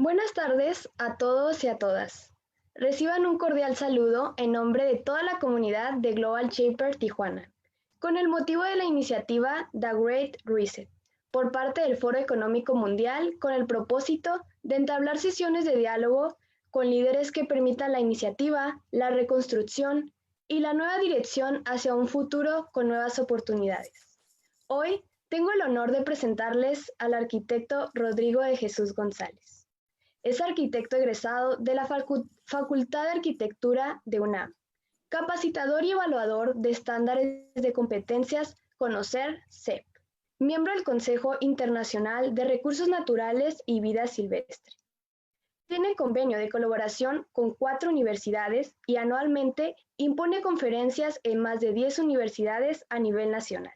Buenas tardes a todos y a todas. Reciban un cordial saludo en nombre de toda la comunidad de Global Shaper Tijuana, con el motivo de la iniciativa The Great Reset, por parte del Foro Económico Mundial, con el propósito de entablar sesiones de diálogo con líderes que permitan la iniciativa, la reconstrucción y la nueva dirección hacia un futuro con nuevas oportunidades. Hoy tengo el honor de presentarles al arquitecto Rodrigo de Jesús González. Es arquitecto egresado de la Facultad de Arquitectura de UNAM, capacitador y evaluador de estándares de competencias Conocer CEP, miembro del Consejo Internacional de Recursos Naturales y Vida Silvestre. Tiene convenio de colaboración con 4 universidades y anualmente impone conferencias en más de 10 universidades a nivel nacional.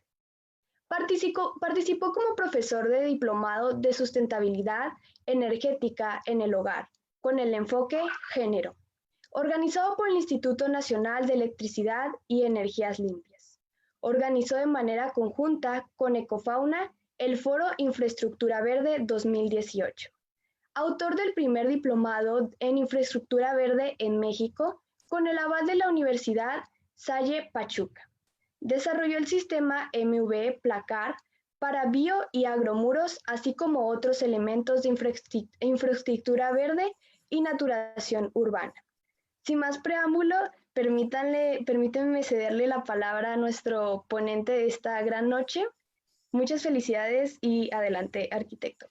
Participó como profesor de diplomado de sustentabilidad energética en el hogar, con el enfoque género, organizado por el Instituto Nacional de Electricidad y Energías Limpias. Organizó de manera conjunta con Ecofauna el Foro Infraestructura Verde 2018. Autor del primer diplomado en Infraestructura Verde en México, con el aval de la Universidad Salle Pachuca. Desarrolló el sistema MV Placar para bio y agromuros, así como otros elementos de infraestructura verde y naturación urbana. Sin más preámbulo, permítanme cederle la palabra a nuestro ponente de esta gran noche. Muchas felicidades y adelante, arquitecto.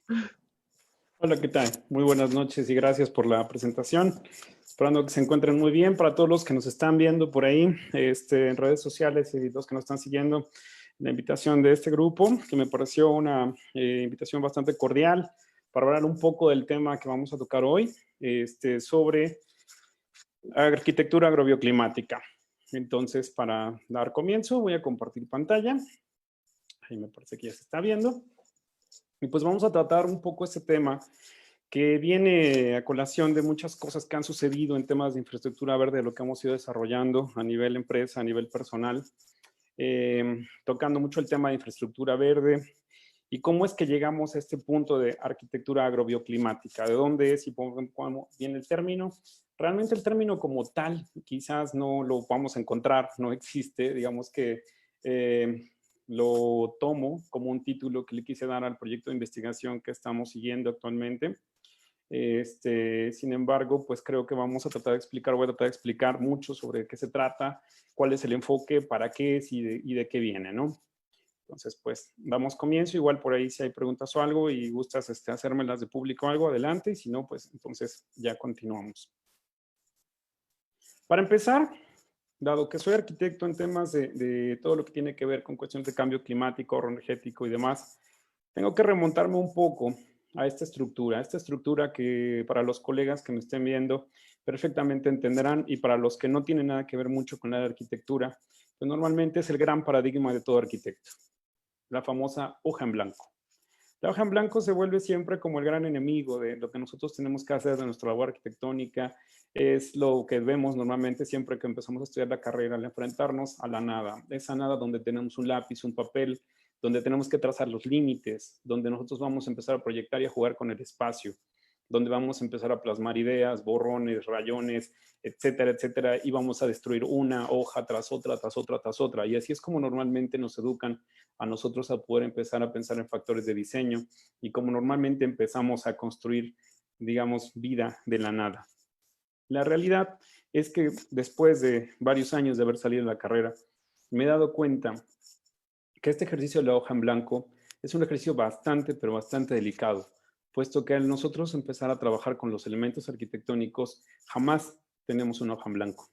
Hola, ¿qué tal? Muy buenas noches y gracias por la presentación. Esperando que se encuentren muy bien. Para todos los que nos están viendo por ahí en redes sociales y los que nos están siguiendo, la invitación de este grupo, que me pareció una invitación bastante cordial para hablar un poco del tema que vamos a tocar hoy, sobre arquitectura agrobioclimática. Entonces, para dar comienzo, voy a compartir pantalla. Ahí me parece que ya se está viendo. Y pues vamos a tratar un poco este tema que viene a colación de muchas cosas que han sucedido en temas de infraestructura verde, de lo que hemos ido desarrollando a nivel empresa, a nivel personal, tocando mucho el tema de infraestructura verde y cómo es que llegamos a este punto de arquitectura agrobioclimática, de dónde es y cómo viene el término. Realmente el término como tal quizás no lo vamos a encontrar, no existe, digamos que lo tomo como un título que le quise dar al proyecto de investigación que estamos siguiendo actualmente. Sin embargo, pues creo que vamos a tratar de explicar, voy a tratar de explicar mucho sobre qué se trata, cuál es el enfoque, para qué es y de qué viene, ¿no? Entonces, pues, damos comienzo. Igual por ahí si hay preguntas o algo y gustas hacérmelas de público o algo, adelante. Y si no, pues, entonces ya continuamos. Para empezar, dado que soy arquitecto en temas de todo lo que tiene que ver con cuestiones de cambio climático, ahorro energético y demás, tengo que remontarme un poco a esta estructura que para los colegas que me estén viendo perfectamente entenderán y para los que no tienen nada que ver mucho con la arquitectura, pues normalmente es el gran paradigma de todo arquitecto, la famosa hoja en blanco. La hoja en blanco se vuelve siempre como el gran enemigo de lo que nosotros tenemos que hacer de nuestra labor arquitectónica. Es lo que vemos normalmente siempre que empezamos a estudiar la carrera, al enfrentarnos a la nada. Esa nada donde tenemos un lápiz, un papel, donde tenemos que trazar los límites, donde nosotros vamos a empezar a proyectar y a jugar con el espacio, donde vamos a empezar a plasmar ideas, borrones, rayones, etcétera, etcétera, y vamos a destruir una hoja tras otra, tras otra, tras otra. Y así es como normalmente nos educan a nosotros a poder empezar a pensar en factores de diseño y como normalmente empezamos a construir, digamos, vida de la nada. La realidad es que después de varios años de haber salido de la carrera, me he dado cuenta que este ejercicio de la hoja en blanco es un ejercicio bastante, pero bastante delicado, puesto que al nosotros empezar a trabajar con los elementos arquitectónicos, jamás tenemos una hoja en blanco.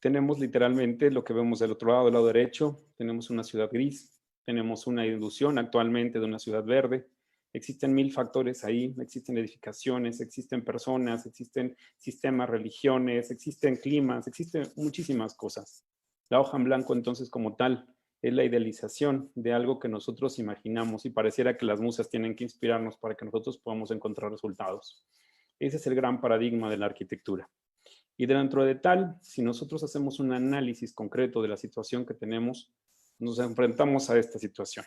Tenemos literalmente lo que vemos del otro lado, del lado derecho, tenemos una ciudad gris, tenemos una ilusión actualmente de una ciudad verde, existen 1000 factores ahí, existen edificaciones, existen personas, existen sistemas, religiones, existen climas, existen muchísimas cosas. La hoja en blanco entonces como tal es la idealización de algo que nosotros imaginamos y pareciera que las musas tienen que inspirarnos para que nosotros podamos encontrar resultados. Ese es el gran paradigma de la arquitectura. Y dentro de tal, si nosotros hacemos un análisis concreto de la situación que tenemos, nos enfrentamos a esta situación.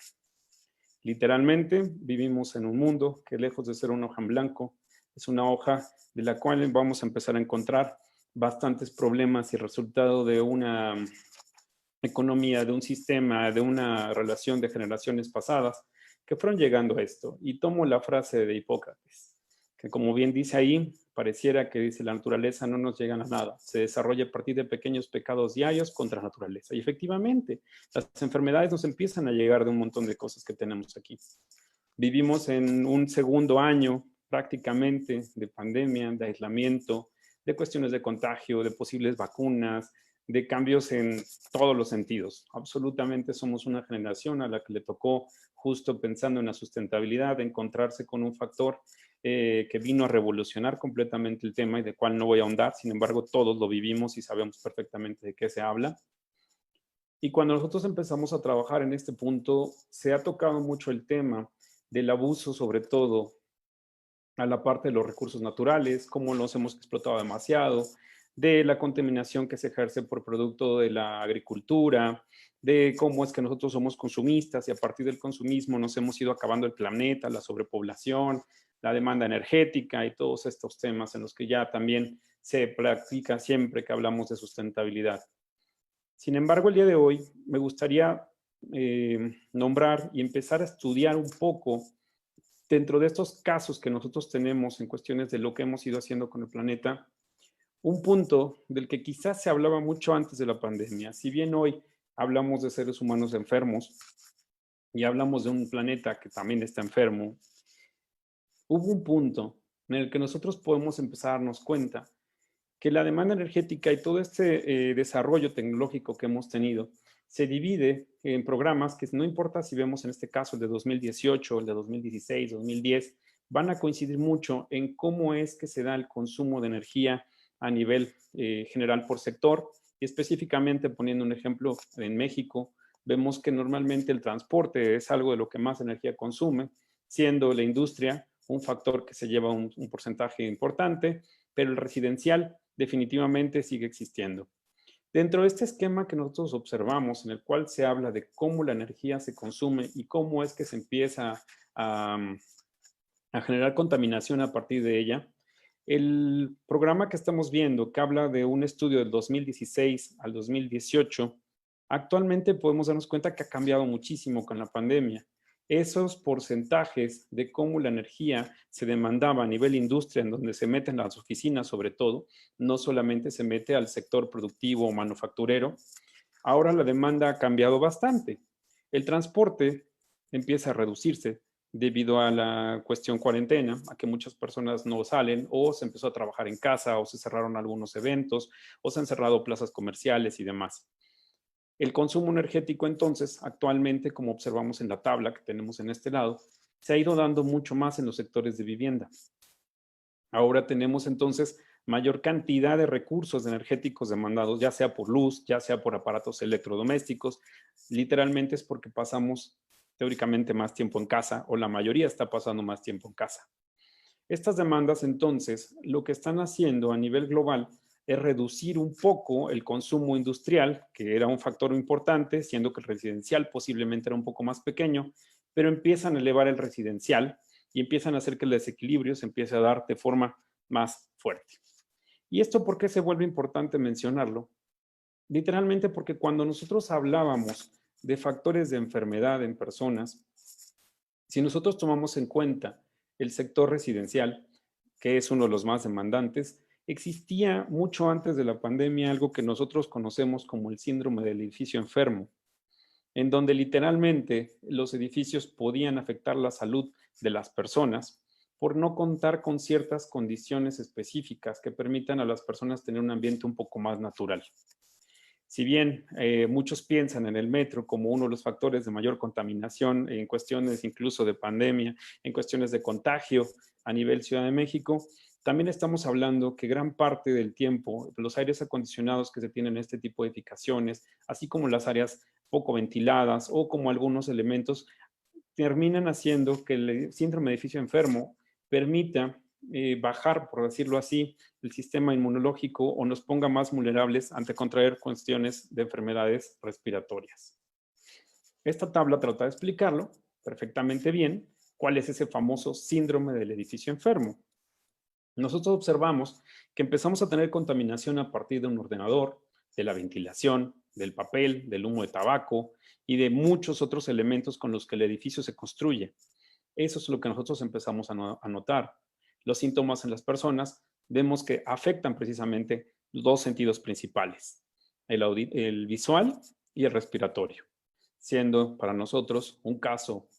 Literalmente, vivimos en un mundo que lejos de ser una hoja en blanco, Es una hoja de la cual vamos a empezar a encontrar bastantes problemas y resultado de una economía, de un sistema, de una relación de generaciones pasadas que fueron llegando a esto. Y tomo la frase de Hipócrates, que como bien dice ahí, pareciera que dice la naturaleza no nos llega a nada, se desarrolla a partir de pequeños pecados diarios contra la naturaleza. Y efectivamente, las enfermedades nos empiezan a llegar de un montón de cosas que tenemos aquí. Vivimos en un segundo año prácticamente de pandemia, de aislamiento, de cuestiones de contagio, de posibles vacunas, de cambios en todos los sentidos. Absolutamente somos una generación a la que le tocó, justo pensando en la sustentabilidad, encontrarse con un factor que vino a revolucionar completamente el tema y de cual no voy a ahondar. Sin embargo, todos lo vivimos y sabemos perfectamente de qué se habla. Y cuando nosotros empezamos a trabajar en este punto, se ha tocado mucho el tema del abuso, sobre todo a la parte de los recursos naturales, cómo los hemos explotado demasiado, de la contaminación que se ejerce por producto de la agricultura, de cómo es que nosotros somos consumistas y a partir del consumismo nos hemos ido acabando el planeta, la sobrepoblación, la demanda energética y todos estos temas en los que ya también se practica siempre que hablamos de sustentabilidad. Sin embargo, el día de hoy me gustaría nombrar y empezar a estudiar un poco dentro de estos casos que nosotros tenemos en cuestiones de lo que hemos ido haciendo con el planeta, un punto del que quizás se hablaba mucho antes de la pandemia. Si bien hoy hablamos de seres humanos enfermos y hablamos de un planeta que también está enfermo, hubo un punto en el que nosotros podemos empezar a darnos cuenta que la demanda energética y todo este desarrollo tecnológico que hemos tenido se divide en programas que no importa si vemos en este caso el de 2018, el de 2016, 2010, van a coincidir mucho en cómo es que se da el consumo de energía a nivel general por sector y específicamente poniendo un ejemplo en México, vemos que normalmente el transporte es algo de lo que más energía consume, siendo la industria un factor que se lleva un porcentaje importante, pero el residencial definitivamente sigue existiendo. Dentro de este esquema que nosotros observamos, en el cual se habla de cómo la energía se consume y cómo es que se empieza a generar contaminación a partir de ella, el programa que estamos viendo, que habla de un estudio del 2016 al 2018, actualmente podemos darnos cuenta que ha cambiado muchísimo con la pandemia. Esos porcentajes de cómo la energía se demandaba a nivel industria, en donde se meten las oficinas sobre todo, no solamente se mete al sector productivo o manufacturero, ahora la demanda ha cambiado bastante. El transporte empieza a reducirse debido a la cuestión cuarentena, a que muchas personas no salen o se empezó a trabajar en casa o se cerraron algunos eventos o se han cerrado plazas comerciales y demás. El consumo energético entonces, actualmente, como observamos en la tabla que tenemos en este lado, se ha ido dando mucho más en los sectores de vivienda. Ahora tenemos entonces mayor cantidad de recursos energéticos demandados, ya sea por luz, ya sea por aparatos electrodomésticos. Literalmente es porque pasamos teóricamente más tiempo en casa o la mayoría está pasando más tiempo en casa. Estas demandas entonces lo que están haciendo a nivel global es reducir un poco el consumo industrial, que era un factor importante, siendo que el residencial posiblemente era un poco más pequeño, pero empiezan a elevar el residencial y empiezan a hacer que el desequilibrio se empiece a dar de forma más fuerte. ¿Y esto por qué se vuelve importante mencionarlo? Literalmente porque cuando nosotros hablábamos de factores de enfermedad en personas, si nosotros tomamos en cuenta el sector residencial, que es uno de los más demandantes, existía mucho antes de la pandemia algo que nosotros conocemos como el síndrome del edificio enfermo, en donde literalmente los edificios podían afectar la salud de las personas por no contar con ciertas condiciones específicas que permitan a las personas tener un ambiente un poco más natural. Si bien muchos piensan en el metro como uno de los factores de mayor contaminación en cuestiones incluso de pandemia, en cuestiones de contagio a nivel Ciudad de México, también estamos hablando que gran parte del tiempo los aires acondicionados que se tienen en este tipo de edificaciones, así como las áreas poco ventiladas o como algunos elementos, terminan haciendo que el síndrome de edificio enfermo permita bajar, por decirlo así, el sistema inmunológico o nos ponga más vulnerables ante contraer cuestiones de enfermedades respiratorias. Esta tabla trata de explicarlo perfectamente bien, cuál es ese famoso síndrome del edificio enfermo. nosotros observamos que empezamos a tener contaminación a partir de un ordenador, de la ventilación, del papel, del humo de tabaco y de muchos otros elementos con los que el edificio se construye. Eso es lo que nosotros empezamos a notar. Los síntomas en las personas vemos que afectan precisamente dos sentidos principales, el visual y el respiratorio, siendo para nosotros un caso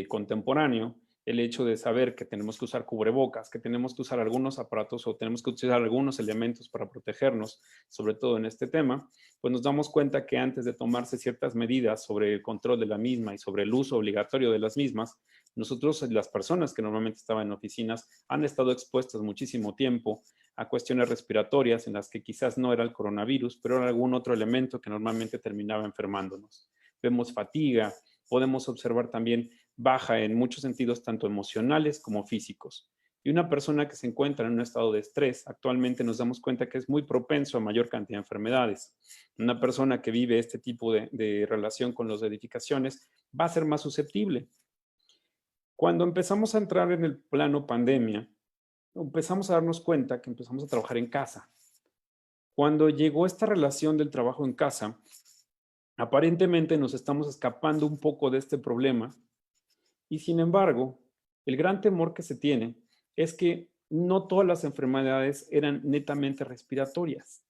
contemporáneo el hecho de saber que tenemos que usar cubrebocas, que tenemos que usar algunos aparatos o tenemos que utilizar algunos elementos para protegernos, sobre todo en este tema, pues nos damos cuenta que antes de tomarse ciertas medidas sobre el control de la misma y sobre el uso obligatorio de las mismas, nosotros, las personas que normalmente estaban en oficinas, han estado expuestas muchísimo tiempo a cuestiones respiratorias en las que quizás no era el coronavirus, pero era algún otro elemento que normalmente terminaba enfermándonos. Vemos fatiga, podemos observar también baja en muchos sentidos, tanto emocionales como físicos. Y una persona que se encuentra en un estado de estrés, actualmente nos damos cuenta que es muy propenso a mayor cantidad de enfermedades. Una persona que vive este tipo de relación con las edificaciones va a ser más susceptible. Cuando empezamos a entrar en el plano pandemia, empezamos a darnos cuenta que empezamos a trabajar en casa. Cuando llegó esta relación del trabajo en casa, aparentemente nos estamos escapando un poco de este problema y sin embargo, el gran temor que se tiene es que no todas las enfermedades eran netamente respiratorias.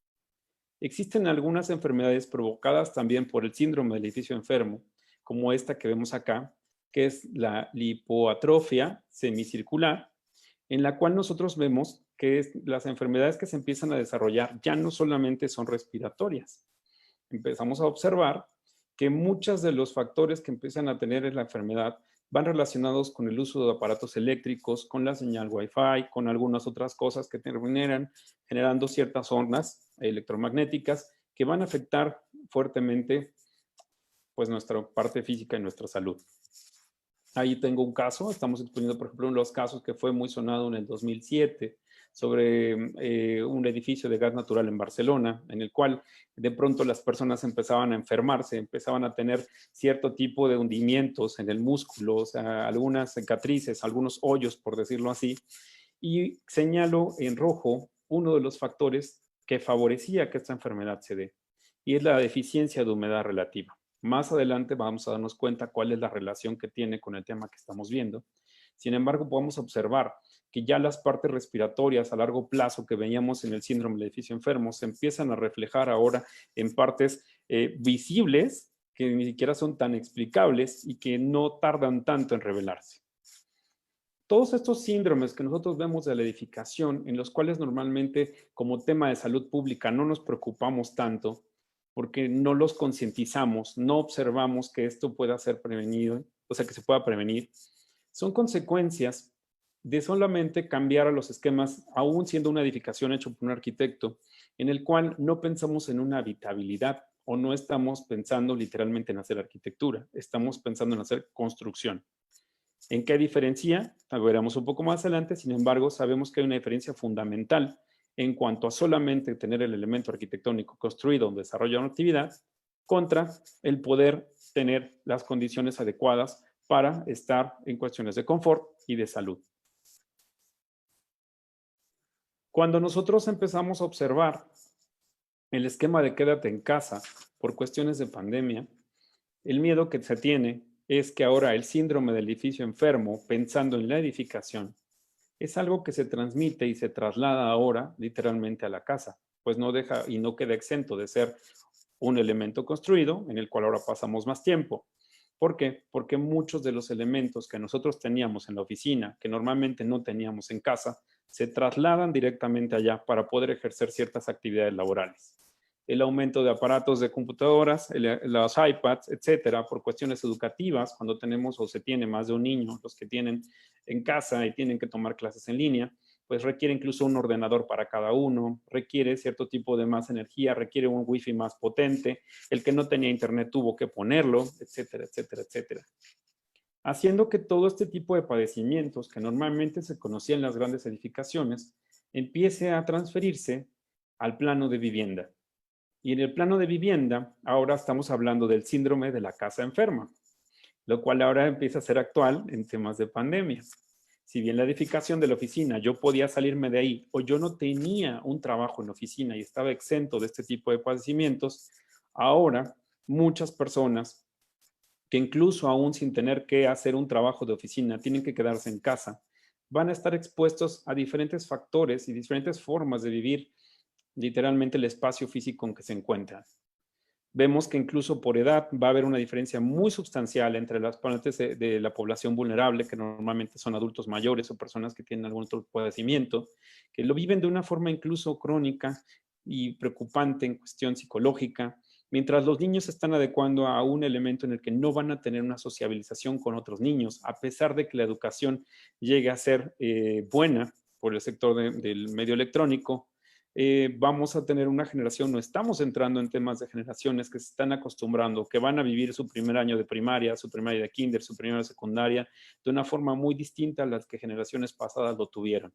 Existen algunas enfermedades provocadas también por el síndrome del edificio enfermo, como esta que vemos acá, que es la lipoatrofia semicircular, en la cual nosotros vemos que las enfermedades que se empiezan a desarrollar ya no solamente son respiratorias. Empezamos a observar que muchos de los factores que empiezan a tener en la enfermedad van relacionados con el uso de aparatos eléctricos, con la señal Wi-Fi, con algunas otras cosas que terminan generando ciertas ondas electromagnéticas que van a afectar fuertemente pues, nuestra parte física y nuestra salud. Ahí tengo un caso, estamos exponiendo, por ejemplo, uno de los casos que fue muy sonado en el 2007 sobre un edificio de gas natural en Barcelona, en el cual de pronto las personas empezaban a enfermarse, empezaban a tener cierto tipo de hundimientos en el músculo, o sea, algunas cicatrices, algunos hoyos, por decirlo así, y señalo en rojo uno de los factores que favorecía que esta enfermedad se dé, y es la deficiencia de humedad relativa. Más adelante vamos a darnos cuenta cuál es la relación que tiene con el tema que estamos viendo. Sin embargo, podemos observar que ya las partes respiratorias a largo plazo que veíamos en el síndrome del edificio enfermo se empiezan a reflejar ahora en partes visibles que ni siquiera son tan explicables y que no tardan tanto en revelarse. Todos estos síndromes que nosotros vemos de la edificación, en los cuales normalmente como tema de salud pública no nos preocupamos tanto, porque no los concientizamos, no observamos que esto pueda ser prevenido, o sea, que se pueda prevenir, son consecuencias de solamente cambiar a los esquemas, aún siendo una edificación hecha por un arquitecto, en el cual no pensamos en una habitabilidad o no estamos pensando literalmente en hacer arquitectura, estamos pensando en hacer construcción. ¿En qué diferencia? Lo veremos un poco más adelante, sin embargo, sabemos que hay una diferencia fundamental en cuanto a solamente tener el elemento arquitectónico construido en desarrollo de una actividad contra el poder tener las condiciones adecuadas para estar en cuestiones de confort y de salud. Cuando nosotros empezamos a observar el esquema de quédate en casa por cuestiones de pandemia, el miedo que se tiene es que ahora el síndrome del edificio enfermo, pensando en la edificación, es algo que se transmite y se traslada ahora literalmente a la casa, pues no deja y no queda exento de ser un elemento construido en el cual ahora pasamos más tiempo. ¿Por qué? Porque muchos de los elementos que nosotros teníamos en la oficina, que normalmente no teníamos en casa, se trasladan directamente allá para poder ejercer ciertas actividades laborales. El aumento de aparatos de computadoras, los iPads, etcétera, por cuestiones educativas, cuando tenemos o se tiene más de un niño, los que tienen en casa y tienen que tomar clases en línea, pues requiere incluso un ordenador para cada uno, requiere cierto tipo de más energía, requiere un wifi más potente, el que no tenía internet tuvo que ponerlo, etcétera, etcétera, etcétera. Haciendo que todo este tipo de padecimientos que normalmente se conocían en las grandes edificaciones empiece a transferirse al plano de vivienda. Y en el plano de vivienda, ahora estamos hablando del síndrome de la casa enferma, lo cual ahora empieza a ser actual en temas de pandemia. Si bien la edificación de la oficina, yo podía salirme de ahí o yo no tenía un trabajo en la oficina y estaba exento de este tipo de padecimientos, ahora muchas personas que incluso aún sin tener que hacer un trabajo de oficina, tienen que quedarse en casa, van a estar expuestos a diferentes factores y diferentes formas de vivir literalmente el espacio físico en que se encuentran. Vemos que incluso por edad va a haber una diferencia muy sustancial entre las partes de la población vulnerable, que normalmente son adultos mayores o personas que tienen algún otro padecimiento, que lo viven de una forma incluso crónica y preocupante en cuestión psicológica, mientras los niños se están adecuando a un elemento en el que no van a tener una sociabilización con otros niños, a pesar de que la educación llegue a ser buena por el sector del medio electrónico. Vamos a tener una generación, no estamos entrando en temas de generaciones que se están acostumbrando, que van a vivir su primer año de primaria, su primer año de kinder, su primer año de secundaria, de una forma muy distinta a las que generaciones pasadas lo tuvieron.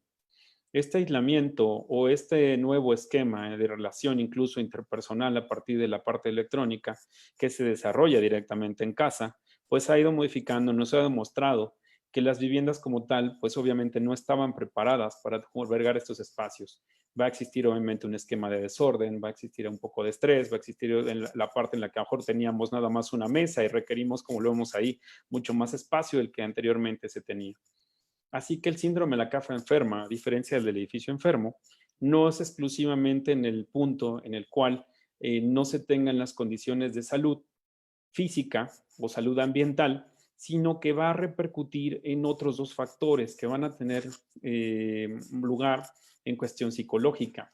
Este aislamiento o este nuevo esquema de relación, incluso interpersonal a partir de la parte electrónica, que se desarrolla directamente en casa, pues ha ido modificando, nos ha demostrado que las viviendas como tal, pues obviamente no estaban preparadas para albergar estos espacios. Va a existir obviamente un esquema de desorden, va a existir un poco de estrés, va a existir en la parte en la que a lo mejor teníamos nada más una mesa y requerimos, como lo vemos ahí, mucho más espacio del que anteriormente se tenía. Así que el síndrome de la casa enferma, a diferencia del edificio enfermo, no es exclusivamente en el punto en el cual no se tengan las condiciones de salud física o salud ambiental, sino que va a repercutir en otros dos factores que van a tener lugar en cuestión psicológica,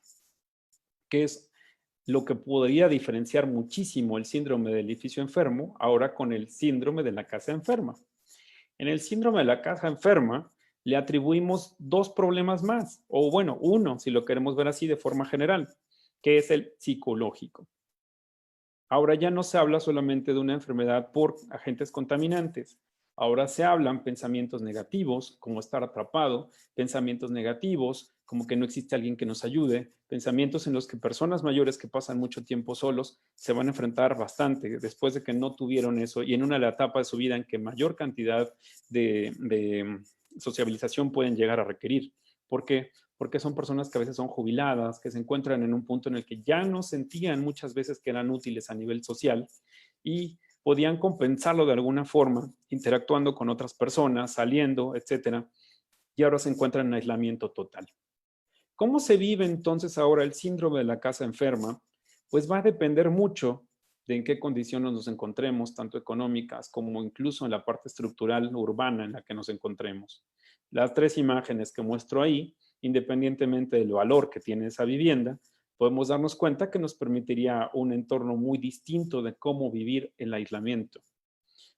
que es lo que podría diferenciar muchísimo el síndrome del edificio enfermo ahora con el síndrome de la casa enferma. En el síndrome de la casa enferma le atribuimos dos problemas más, o bueno, uno, si lo queremos ver así de forma general, que es el psicológico. Ahora ya no se habla solamente de una enfermedad por agentes contaminantes. Ahora se hablan pensamientos negativos, como estar atrapado, pensamientos negativos, como que no existe alguien que nos ayude, pensamientos en los que personas mayores que pasan mucho tiempo solos se van a enfrentar bastante después de que no tuvieron eso y en una etapa de su vida en que mayor cantidad de sociabilización pueden llegar a requerir. ¿Por qué? Porque son personas que a veces son jubiladas, que se encuentran en un punto en el que ya no sentían muchas veces que eran útiles a nivel social y podían compensarlo de alguna forma, interactuando con otras personas, saliendo, etcétera, y ahora se encuentran en aislamiento total. ¿Cómo se vive entonces ahora el síndrome de la casa enferma? Pues va a depender mucho de en qué condiciones nos encontremos, tanto económicas como incluso en la parte estructural urbana en la que nos encontremos. Las tres imágenes que muestro ahí, independientemente del valor que tiene esa vivienda, podemos darnos cuenta que nos permitiría un entorno muy distinto de cómo vivir el aislamiento.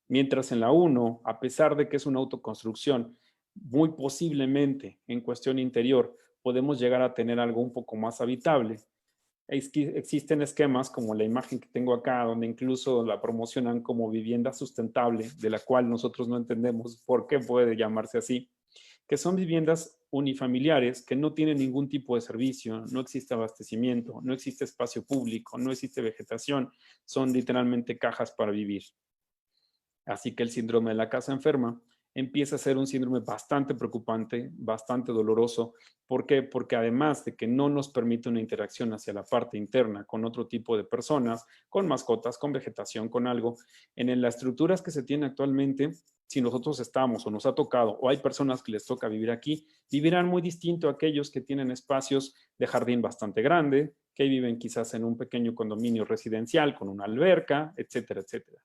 Mientras en la 1, a pesar de que es una autoconstrucción, muy posiblemente en cuestión interior podemos llegar a tener algo un poco más habitable. Existen esquemas como la imagen que tengo acá, donde incluso la promocionan como vivienda sustentable, de la cual nosotros no entendemos por qué puede llamarse así, que son viviendas unifamiliares que no tienen ningún tipo de servicio, no existe abastecimiento, no existe espacio público, no existe vegetación, son literalmente cajas para vivir. Así que el síndrome de la casa enferma empieza a ser un síndrome bastante preocupante, bastante doloroso. ¿Por qué? Porque además de que no nos permite una interacción hacia la parte interna con otro tipo de personas, con mascotas, con vegetación, con algo, en las estructuras que se tienen actualmente, si nosotros estamos o nos ha tocado o hay personas que les toca vivir aquí, vivirán muy distinto a aquellos que tienen espacios de jardín bastante grande, que viven quizás en un pequeño condominio residencial con una alberca, etcétera, etcétera.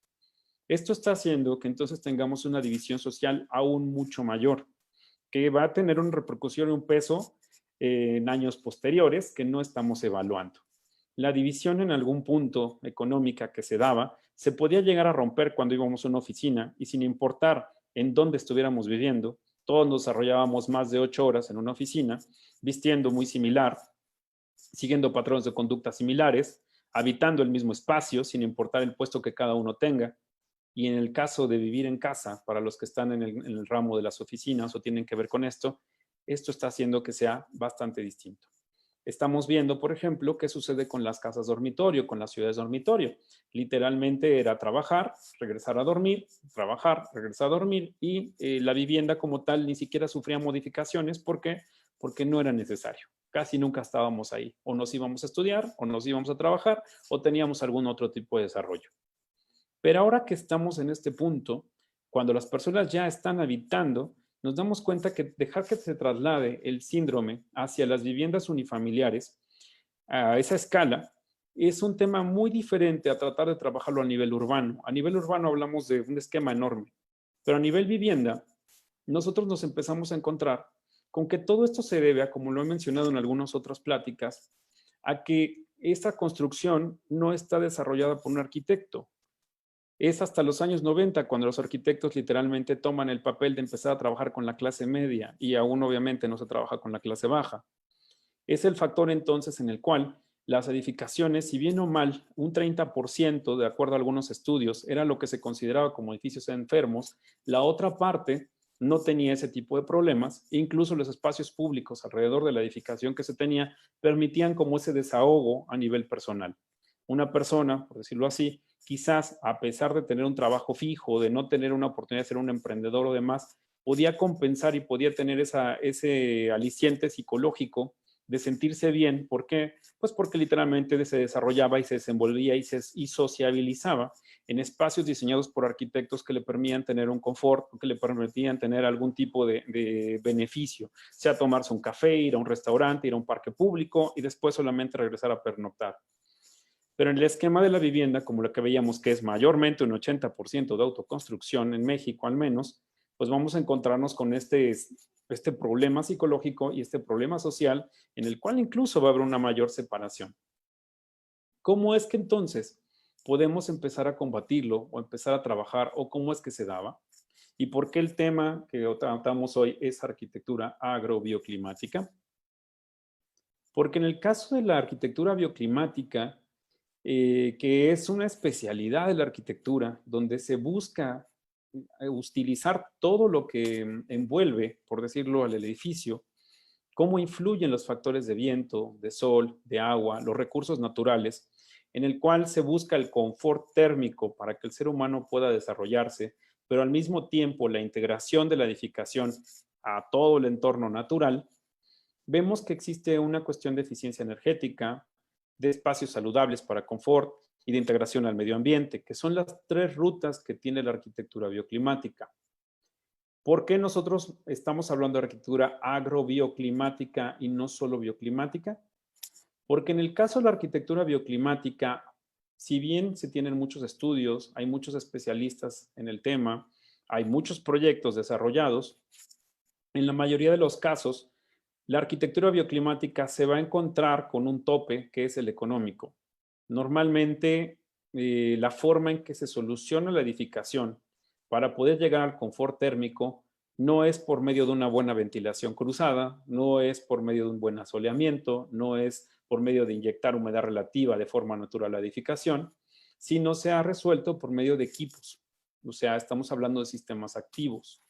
Esto está haciendo que entonces tengamos una división social aún mucho mayor, que va a tener una repercusión y un peso en años posteriores que no estamos evaluando. La división en algún punto económica que se daba se podía llegar a romper cuando íbamos a una oficina y sin importar en dónde estuviéramos viviendo, todos nos desarrollábamos más de 8 horas en una oficina, vistiendo muy similar, siguiendo patrones de conducta similares, habitando el mismo espacio sin importar el puesto que cada uno tenga. Y en el caso de vivir en casa, para los que están en el ramo de las oficinas o tienen que ver con esto está haciendo que sea bastante distinto. estamos viendo, por ejemplo, qué sucede con las casas dormitorio, con las ciudades dormitorio. Literalmente era trabajar, regresar a dormir, trabajar, regresar a dormir y la vivienda como tal ni siquiera sufría modificaciones. ¿Por qué? Porque no era necesario. Casi nunca estábamos ahí. O nos íbamos a estudiar, o nos íbamos a trabajar, o teníamos algún otro tipo de desarrollo. Pero ahora que estamos en este punto, cuando las personas ya están habitando, nos damos cuenta que dejar que se traslade el síndrome hacia las viviendas unifamiliares a esa escala es un tema muy diferente a tratar de trabajarlo a nivel urbano. A nivel urbano hablamos de un esquema enorme, pero a nivel vivienda, nosotros nos empezamos a encontrar con que todo esto se debe, como lo he mencionado en algunas otras pláticas, a que esta construcción no está desarrollada por un arquitecto. Es hasta los años 90 cuando los arquitectos literalmente toman el papel de empezar a trabajar con la clase media y aún obviamente no se trabaja con la clase baja. Es el factor entonces en el cual las edificaciones, si bien o mal, un 30%, de acuerdo a algunos estudios, era lo que se consideraba como edificios enfermos, la otra parte no tenía ese tipo de problemas, e incluso los espacios públicos alrededor de la edificación que se tenía permitían como ese desahogo a nivel personal. Una persona, por decirlo así, quizás a pesar de tener un trabajo fijo, de no tener una oportunidad de ser un emprendedor o demás, podía compensar y podía tener ese aliciente psicológico de sentirse bien. ¿Por qué? Pues porque literalmente se desarrollaba y se desenvolvía y sociabilizaba en espacios diseñados por arquitectos que le permitían tener un confort, que le permitían tener algún tipo de beneficio, sea tomarse un café, ir a un restaurante, ir a un parque público y después solamente regresar a pernoctar. Pero en el esquema de la vivienda, como lo que veíamos que es mayormente un 80% de autoconstrucción en México al menos, pues vamos a encontrarnos con este problema psicológico y este problema social en el cual incluso va a haber una mayor separación. ¿Cómo es que entonces podemos empezar a combatirlo o empezar a trabajar o cómo es que se daba? ¿Y por qué el tema que tratamos hoy es arquitectura agrobioclimática? Porque en el caso de la arquitectura bioclimática, que es una especialidad de la arquitectura, donde se busca utilizar todo lo que envuelve, por decirlo, al edificio, cómo influyen los factores de viento, de sol, de agua, los recursos naturales, en el cual se busca el confort térmico para que el ser humano pueda desarrollarse, pero al mismo tiempo la integración de la edificación a todo el entorno natural. Vemos que existe una cuestión de eficiencia energética, de espacios saludables para confort y de integración al medio ambiente, que son las tres rutas que tiene la arquitectura bioclimática. ¿Por qué nosotros estamos hablando de arquitectura agrobioclimática y no solo bioclimática? Porque en el caso de la arquitectura bioclimática, si bien se tienen muchos estudios, hay muchos especialistas en el tema, hay muchos proyectos desarrollados, en la mayoría de los casos, la arquitectura bioclimática se va a encontrar con un tope que es el económico. Normalmente, la forma en que se soluciona la edificación para poder llegar al confort térmico no es por medio de una buena ventilación cruzada, no es por medio de un buen asoleamiento, no es por medio de inyectar humedad relativa de forma natural a la edificación, sino se ha resuelto por medio de equipos. O sea, estamos hablando de sistemas activos.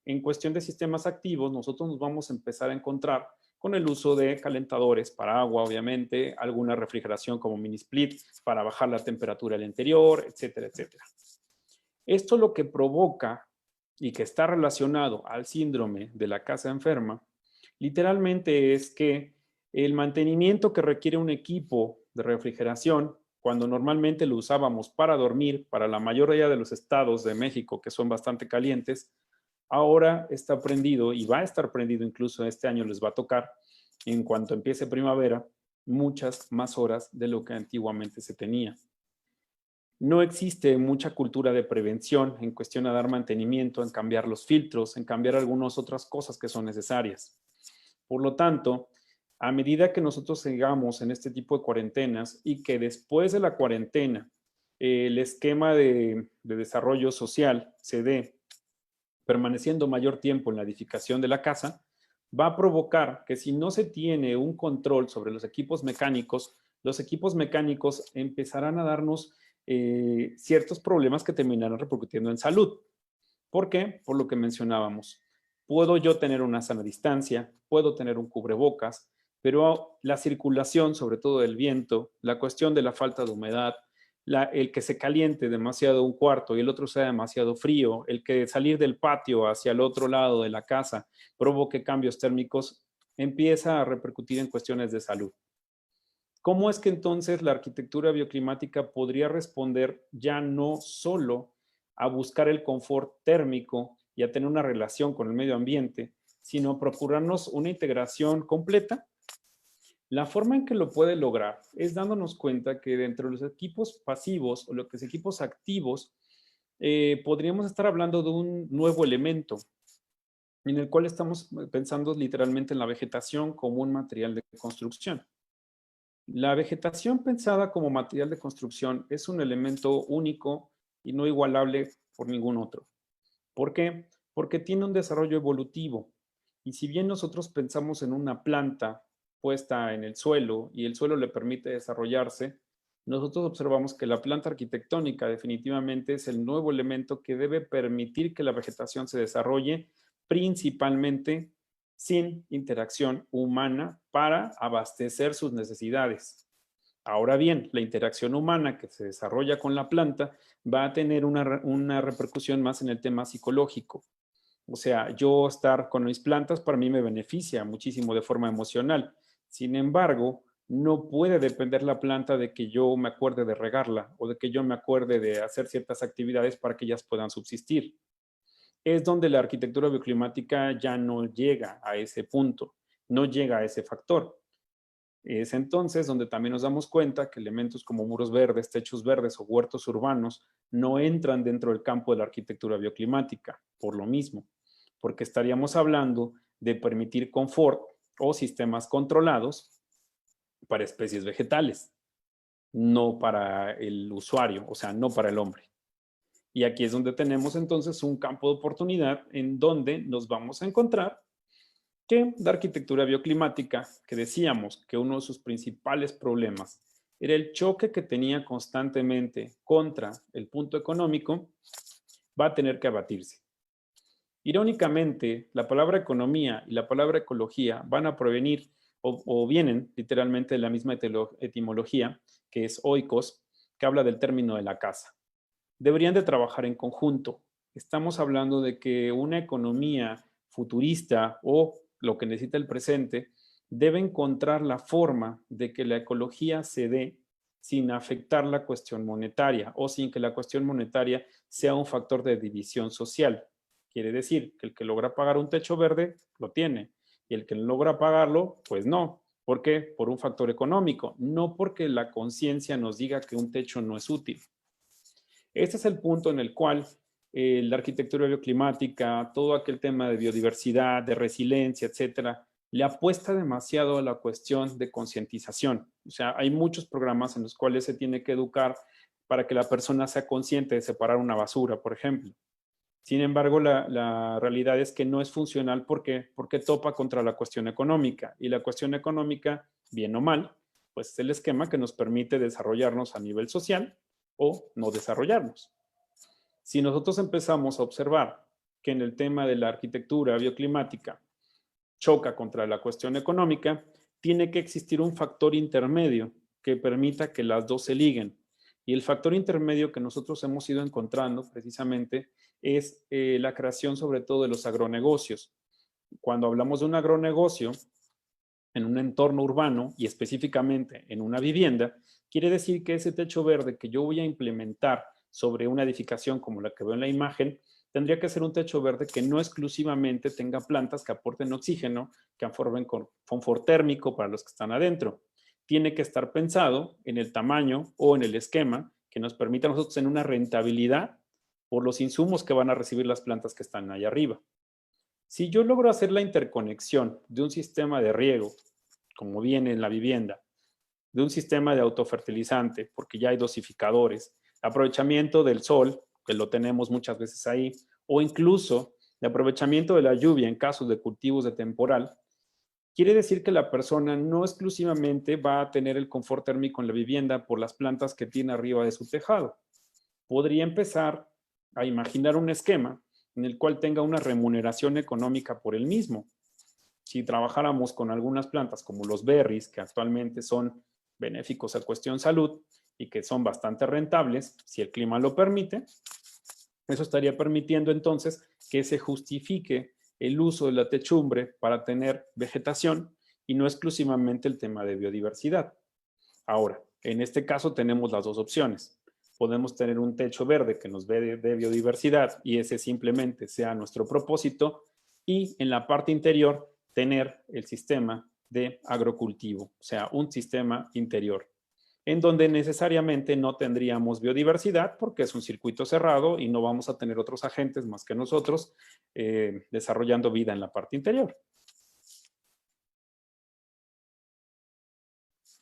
En cuestión de sistemas activos, nosotros nos vamos a empezar a encontrar con el uso de calentadores para agua, obviamente, alguna refrigeración como mini split para bajar la temperatura del interior, etcétera, etcétera. Esto lo que provoca y que está relacionado al síndrome de la casa enferma, literalmente es que el mantenimiento que requiere un equipo de refrigeración, cuando normalmente lo usábamos para dormir, para la mayoría de los estados de México que son bastante calientes, ahora está prendido y va a estar prendido, incluso este año les va a tocar, en cuanto empiece primavera, muchas más horas de lo que antiguamente se tenía. No existe mucha cultura de prevención en cuestión a dar mantenimiento, en cambiar los filtros, en cambiar algunas otras cosas que son necesarias. Por lo tanto, a medida que nosotros sigamos en este tipo de cuarentenas y que después de la cuarentena el esquema de desarrollo social se dé permaneciendo mayor tiempo en la edificación de la casa, va a provocar que si no se tiene un control sobre los equipos mecánicos empezarán a darnos ciertos problemas que terminarán repercutiendo en salud. ¿Por qué? Por lo que mencionábamos. Puedo yo tener una sana distancia, puedo tener un cubrebocas, pero la circulación, sobre todo del viento, la cuestión de la falta de humedad, el que se caliente demasiado un cuarto y el otro sea demasiado frío, el que salir del patio hacia el otro lado de la casa provoque cambios térmicos, empieza a repercutir en cuestiones de salud. ¿Cómo es que entonces la arquitectura bioclimática podría responder ya no solo a buscar el confort térmico y a tener una relación con el medio ambiente, sino a procurarnos una integración completa? La forma en que lo puede lograr es dándonos cuenta que dentro de los equipos pasivos o los equipos activos, podríamos estar hablando de un nuevo elemento en el cual estamos pensando literalmente en la vegetación como un material de construcción. La vegetación pensada como material de construcción es un elemento único y no igualable por ningún otro. ¿Por qué? Porque tiene un desarrollo evolutivo. Y si bien nosotros pensamos en una planta puesta en el suelo y el suelo le permite desarrollarse, nosotros observamos que la planta arquitectónica definitivamente es el nuevo elemento que debe permitir que la vegetación se desarrolle principalmente sin interacción humana para abastecer sus necesidades. Ahora bien, la interacción humana que se desarrolla con la planta va a tener una repercusión más en el tema psicológico. O sea, yo estar con mis plantas para mí me beneficia muchísimo de forma emocional. Sin embargo, no puede depender la planta de que yo me acuerde de regarla o de que yo me acuerde de hacer ciertas actividades para que ellas puedan subsistir. Es donde la arquitectura bioclimática ya no llega a ese punto, no llega a ese factor. Es entonces donde también nos damos cuenta que elementos como muros verdes, techos verdes o huertos urbanos no entran dentro del campo de la arquitectura bioclimática, por lo mismo, porque estaríamos hablando de permitir confort o sistemas controlados para especies vegetales, no para el usuario, o sea, no para el hombre. Y aquí es donde tenemos entonces un campo de oportunidad en donde nos vamos a encontrar que la arquitectura bioclimática, que decíamos que uno de sus principales problemas era el choque que tenía constantemente contra el punto económico, va a tener que abatirse. Irónicamente, la palabra economía y la palabra ecología van a provenir o vienen literalmente de la misma etimología, que es oikos, que habla del término de la casa. Deberían de trabajar en conjunto. Estamos hablando de que una economía futurista o lo que necesita el presente debe encontrar la forma de que la ecología se dé sin afectar la cuestión monetaria o sin que la cuestión monetaria sea un factor de división social. Quiere decir que el que logra pagar un techo verde lo tiene y el que no logra pagarlo, pues no. ¿Por qué? Por un factor económico, no porque la conciencia nos diga que un techo no es útil. Este es el punto en el cual la arquitectura bioclimática, todo aquel tema de biodiversidad, de resiliencia, etcétera, le apuesta demasiado a la cuestión de concientización. O sea, hay muchos programas en los cuales se tiene que educar para que la persona sea consciente de separar una basura, por ejemplo. Sin embargo, la realidad es que no es funcional porque topa contra la cuestión económica. Y la cuestión económica, bien o mal, pues es el esquema que nos permite desarrollarnos a nivel social o no desarrollarnos. Si nosotros empezamos a observar que en el tema de la arquitectura bioclimática choca contra la cuestión económica, tiene que existir un factor intermedio que permita que las dos se liguen. Y el factor intermedio que nosotros hemos ido encontrando precisamente es la creación sobre todo de los agronegocios. Cuando hablamos de un agronegocio en un entorno urbano y específicamente en una vivienda, quiere decir que ese techo verde que yo voy a implementar sobre una edificación como la que veo en la imagen, tendría que ser un techo verde que no exclusivamente tenga plantas que aporten oxígeno, que formen confort térmico para los que están adentro. Tiene que estar pensado en el tamaño o en el esquema que nos permita a nosotros tener una rentabilidad por los insumos que van a recibir las plantas que están ahí arriba. Si yo logro hacer la interconexión de un sistema de riego, como viene en la vivienda, de un sistema de autofertilizante, porque ya hay dosificadores, aprovechamiento del sol, que lo tenemos muchas veces ahí, o incluso de aprovechamiento de la lluvia en casos de cultivos de temporal, quiere decir que la persona no exclusivamente va a tener el confort térmico en la vivienda por las plantas que tiene arriba de su tejado. Podría empezar a imaginar un esquema en el cual tenga una remuneración económica por el mismo. Si trabajáramos con algunas plantas como los berries, que actualmente son benéficos a cuestión salud y que son bastante rentables, si el clima lo permite, eso estaría permitiendo entonces que se justifique el uso de la techumbre para tener vegetación y no exclusivamente el tema de biodiversidad. Ahora, en este caso tenemos las dos opciones. Podemos tener un techo verde que nos dé de biodiversidad y ese simplemente sea nuestro propósito, y en la parte interior tener el sistema de agrocultivo, o sea, un sistema interior, en donde necesariamente no tendríamos biodiversidad porque es un circuito cerrado y no vamos a tener otros agentes más que nosotros desarrollando vida en la parte interior.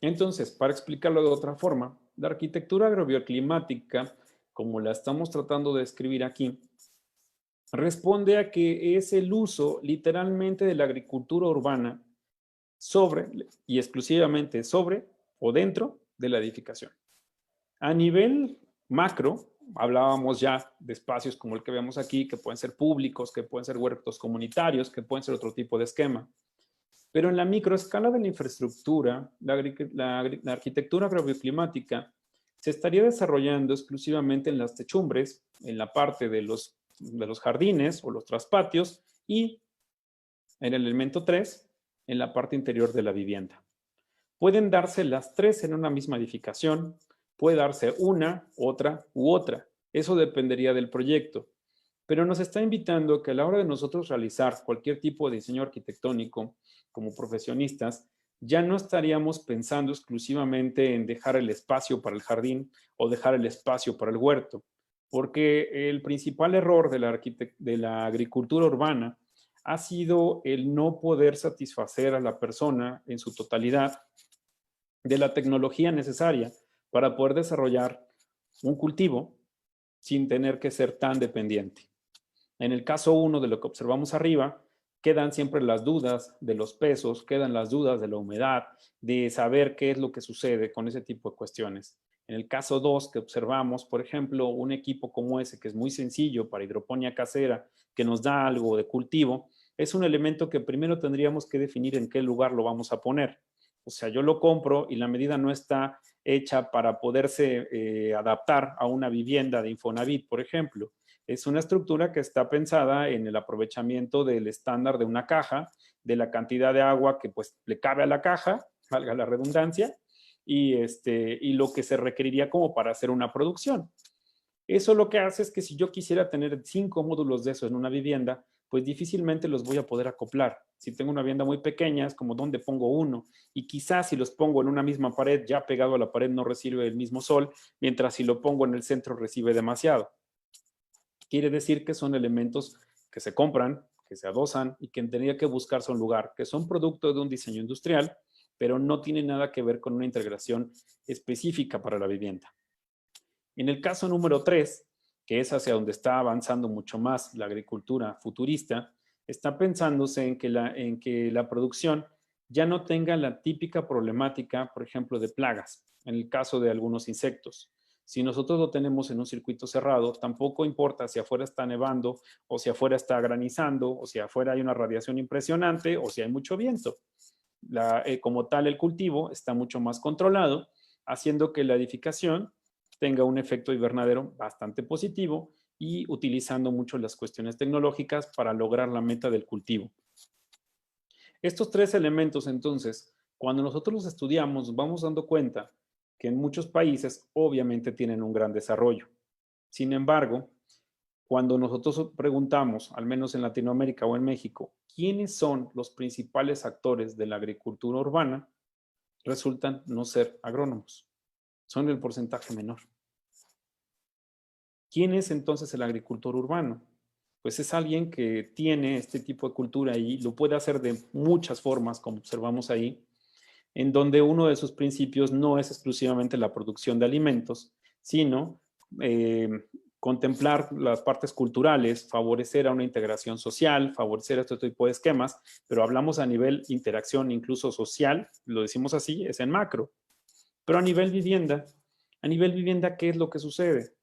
Entonces, para explicarlo de otra forma, la arquitectura agrobioclimática, como la estamos tratando de describir aquí, responde a que es el uso literalmente de la agricultura urbana sobre y exclusivamente sobre o dentro de la edificación. A nivel macro, hablábamos ya de espacios como el que vemos aquí, que pueden ser públicos, que pueden ser huertos comunitarios, que pueden ser otro tipo de esquema. Pero en la microescala de la infraestructura, la arquitectura agrobioclimática se estaría desarrollando exclusivamente en las techumbres, en la parte de los jardines o los traspatios, y en el elemento 3, en la parte interior de la vivienda. Pueden darse las tres en una misma edificación, puede darse una, otra u otra. Eso dependería del proyecto. Pero nos está invitando a que a la hora de nosotros realizar cualquier tipo de diseño arquitectónico como profesionistas, ya no estaríamos pensando exclusivamente en dejar el espacio para el jardín o dejar el espacio para el huerto, porque el principal error de la agricultura urbana ha sido el no poder satisfacer a la persona en su totalidad de la tecnología necesaria para poder desarrollar un cultivo sin tener que ser tan dependiente. En el caso 1 de lo que observamos arriba, quedan siempre las dudas de los pesos, quedan las dudas de la humedad, de saber qué es lo que sucede con ese tipo de cuestiones. En el caso 2 que observamos, por ejemplo, un equipo como ese, que es muy sencillo para hidroponía casera, que nos da algo de cultivo, es un elemento que primero tendríamos que definir en qué lugar lo vamos a poner. O sea, yo lo compro y la medida no está hecha para poderse adaptar a una vivienda de Infonavit, por ejemplo. Es una estructura que está pensada en el aprovechamiento del estándar de una caja, de la cantidad de agua que pues le cabe a la caja, valga la redundancia, y lo que se requeriría como para hacer una producción. Eso lo que hace es que si yo quisiera tener 5 módulos de eso en una vivienda, pues difícilmente los voy a poder acoplar. Si tengo una vivienda muy pequeña, es como dónde pongo uno. Y quizás si los pongo en una misma pared, ya pegado a la pared no recibe el mismo sol, mientras si lo pongo en el centro recibe demasiado. Quiere decir que son elementos que se compran, que se adosan y que tendría que buscarse un lugar, que son producto de un diseño industrial, pero no tienen nada que ver con una integración específica para la vivienda. En el caso número 3, que es hacia donde está avanzando mucho más la agricultura futurista, está pensándose en que la producción ya no tenga la típica problemática, por ejemplo, de plagas, en el caso de algunos insectos. Si nosotros lo tenemos en un circuito cerrado, tampoco importa si afuera está nevando o si afuera está granizando o si afuera hay una radiación impresionante o si hay mucho viento. Como tal, el cultivo está mucho más controlado, haciendo que la edificación tenga un efecto invernadero bastante positivo y utilizando mucho las cuestiones tecnológicas para lograr la meta del cultivo. Estos tres elementos, entonces, cuando nosotros los estudiamos, nos vamos dando cuenta que en muchos países obviamente tienen un gran desarrollo. Sin embargo, cuando nosotros preguntamos, al menos en Latinoamérica o en México, quiénes son los principales actores de la agricultura urbana, resultan no ser agrónomos. Son el porcentaje menor. ¿Quién es entonces el agricultor urbano? Pues es alguien que tiene este tipo de cultura y lo puede hacer de muchas formas, como observamos ahí, en donde uno de sus principios no es exclusivamente la producción de alimentos, sino contemplar las partes culturales, favorecer a una integración social, favorecer a este tipo de esquemas, pero hablamos a nivel interacción incluso social, lo decimos así, es en macro. Pero a nivel vivienda, ¿qué es lo que sucede?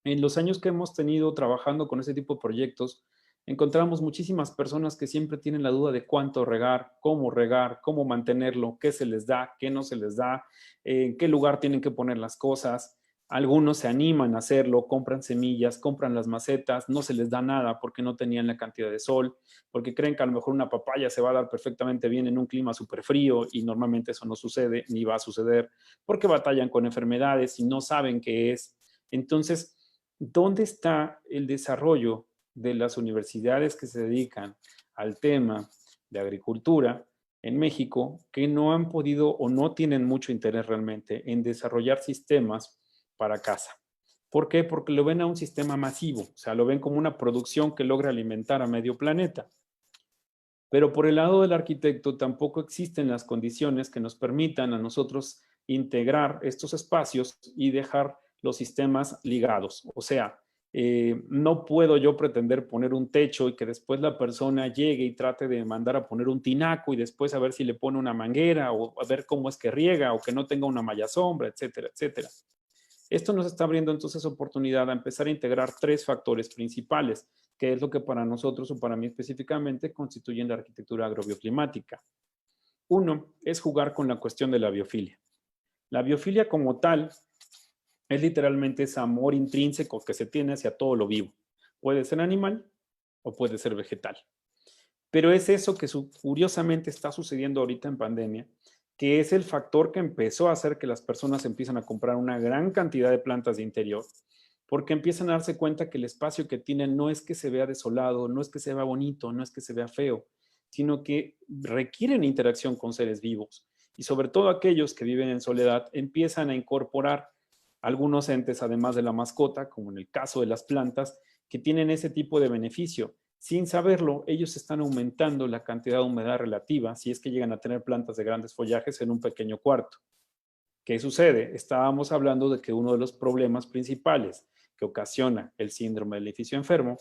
En los años que hemos tenido trabajando con ese tipo de proyectos, encontramos muchísimas personas que siempre tienen la duda de cuánto regar, cómo mantenerlo, qué se les da, qué no se les da, en qué lugar tienen que poner las cosas. Algunos se animan a hacerlo, compran semillas, compran las macetas, no se les da nada porque no tenían la cantidad de sol, porque creen que a lo mejor una papaya se va a dar perfectamente bien en un clima súper frío y normalmente eso no sucede ni va a suceder porque batallan con enfermedades y no saben qué es. Entonces, ¿dónde está el desarrollo de las universidades que se dedican al tema de agricultura en México que no han podido o no tienen mucho interés realmente en desarrollar sistemas para casa? ¿Por qué? Porque lo ven a un sistema masivo, o sea, lo ven como una producción que logra alimentar a medio planeta. Pero por el lado del arquitecto tampoco existen las condiciones que nos permitan a nosotros integrar estos espacios y dejar los sistemas ligados. O sea, no puedo yo pretender poner un techo y que después la persona llegue y trate de mandar a poner un tinaco y después a ver si le pone una manguera o a ver cómo es que riega o que no tenga una malla sombra, etcétera, etcétera. Esto nos está abriendo entonces oportunidad a empezar a integrar tres factores principales, que es lo que para nosotros o para mí específicamente constituyen la arquitectura agrobioclimática. Uno es jugar con la cuestión de la biofilia. La biofilia como tal es literalmente ese amor intrínseco que se tiene hacia todo lo vivo. Puede ser animal o puede ser vegetal. Pero es eso que curiosamente está sucediendo ahorita en pandemia, que es el factor que empezó a hacer que las personas empiezan a comprar una gran cantidad de plantas de interior, porque empiezan a darse cuenta que el espacio que tienen no es que se vea desolado, no es que se vea bonito, no es que se vea feo, sino que requieren interacción con seres vivos. Y sobre todo aquellos que viven en soledad empiezan a incorporar algunos entes, además de la mascota, como en el caso de las plantas, que tienen ese tipo de beneficio. Sin saberlo, ellos están aumentando la cantidad de humedad relativa si es que llegan a tener plantas de grandes follajes en un pequeño cuarto. ¿Qué sucede? Estábamos hablando de que uno de los problemas principales que ocasiona el síndrome del edificio enfermo,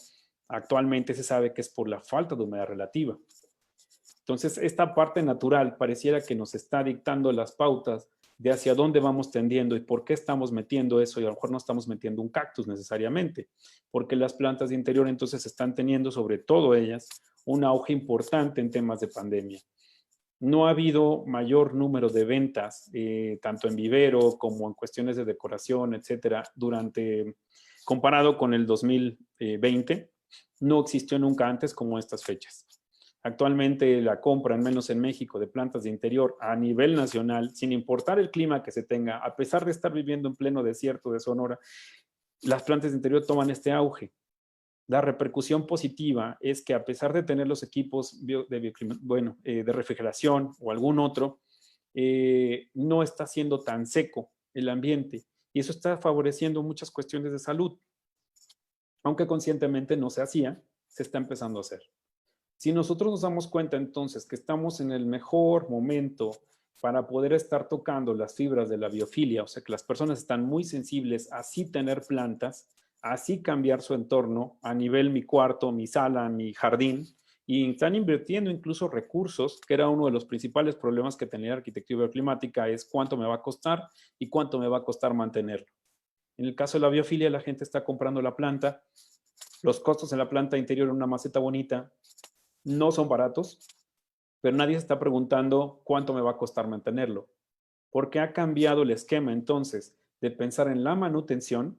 actualmente se sabe que es por la falta de humedad relativa. Entonces, esta parte natural pareciera que nos está dictando las pautas de hacia dónde vamos tendiendo y por qué estamos metiendo eso, y a lo mejor no estamos metiendo un cactus necesariamente, porque las plantas de interior entonces están teniendo, sobre todo ellas, un auge importante en temas de pandemia. No ha habido mayor número de ventas, tanto en vivero como en cuestiones de decoración, etcétera, comparado con el 2020, no existió nunca antes como estas fechas. Actualmente la compra, al menos en México, de plantas de interior a nivel nacional, sin importar el clima que se tenga, a pesar de estar viviendo en pleno desierto de Sonora, las plantas de interior toman este auge. La repercusión positiva es que a pesar de tener los equipos de refrigeración o algún otro, no está siendo tan seco el ambiente y eso está favoreciendo muchas cuestiones de salud. Aunque conscientemente no se hacía, se está empezando a hacer. Si nosotros nos damos cuenta entonces que estamos en el mejor momento para poder estar tocando las fibras de la biofilia, o sea que las personas están muy sensibles a así tener plantas, así cambiar su entorno a nivel mi cuarto, mi sala, mi jardín, y están invirtiendo incluso recursos, que era uno de los principales problemas que tenía la arquitectura bioclimática, es cuánto me va a costar y cuánto me va a costar mantenerlo. En el caso de la biofilia, la gente está comprando la planta, los costos en la planta interior en una maceta bonita no son baratos, pero nadie se está preguntando cuánto me va a costar mantenerlo, porque ha cambiado el esquema entonces de pensar en la manutención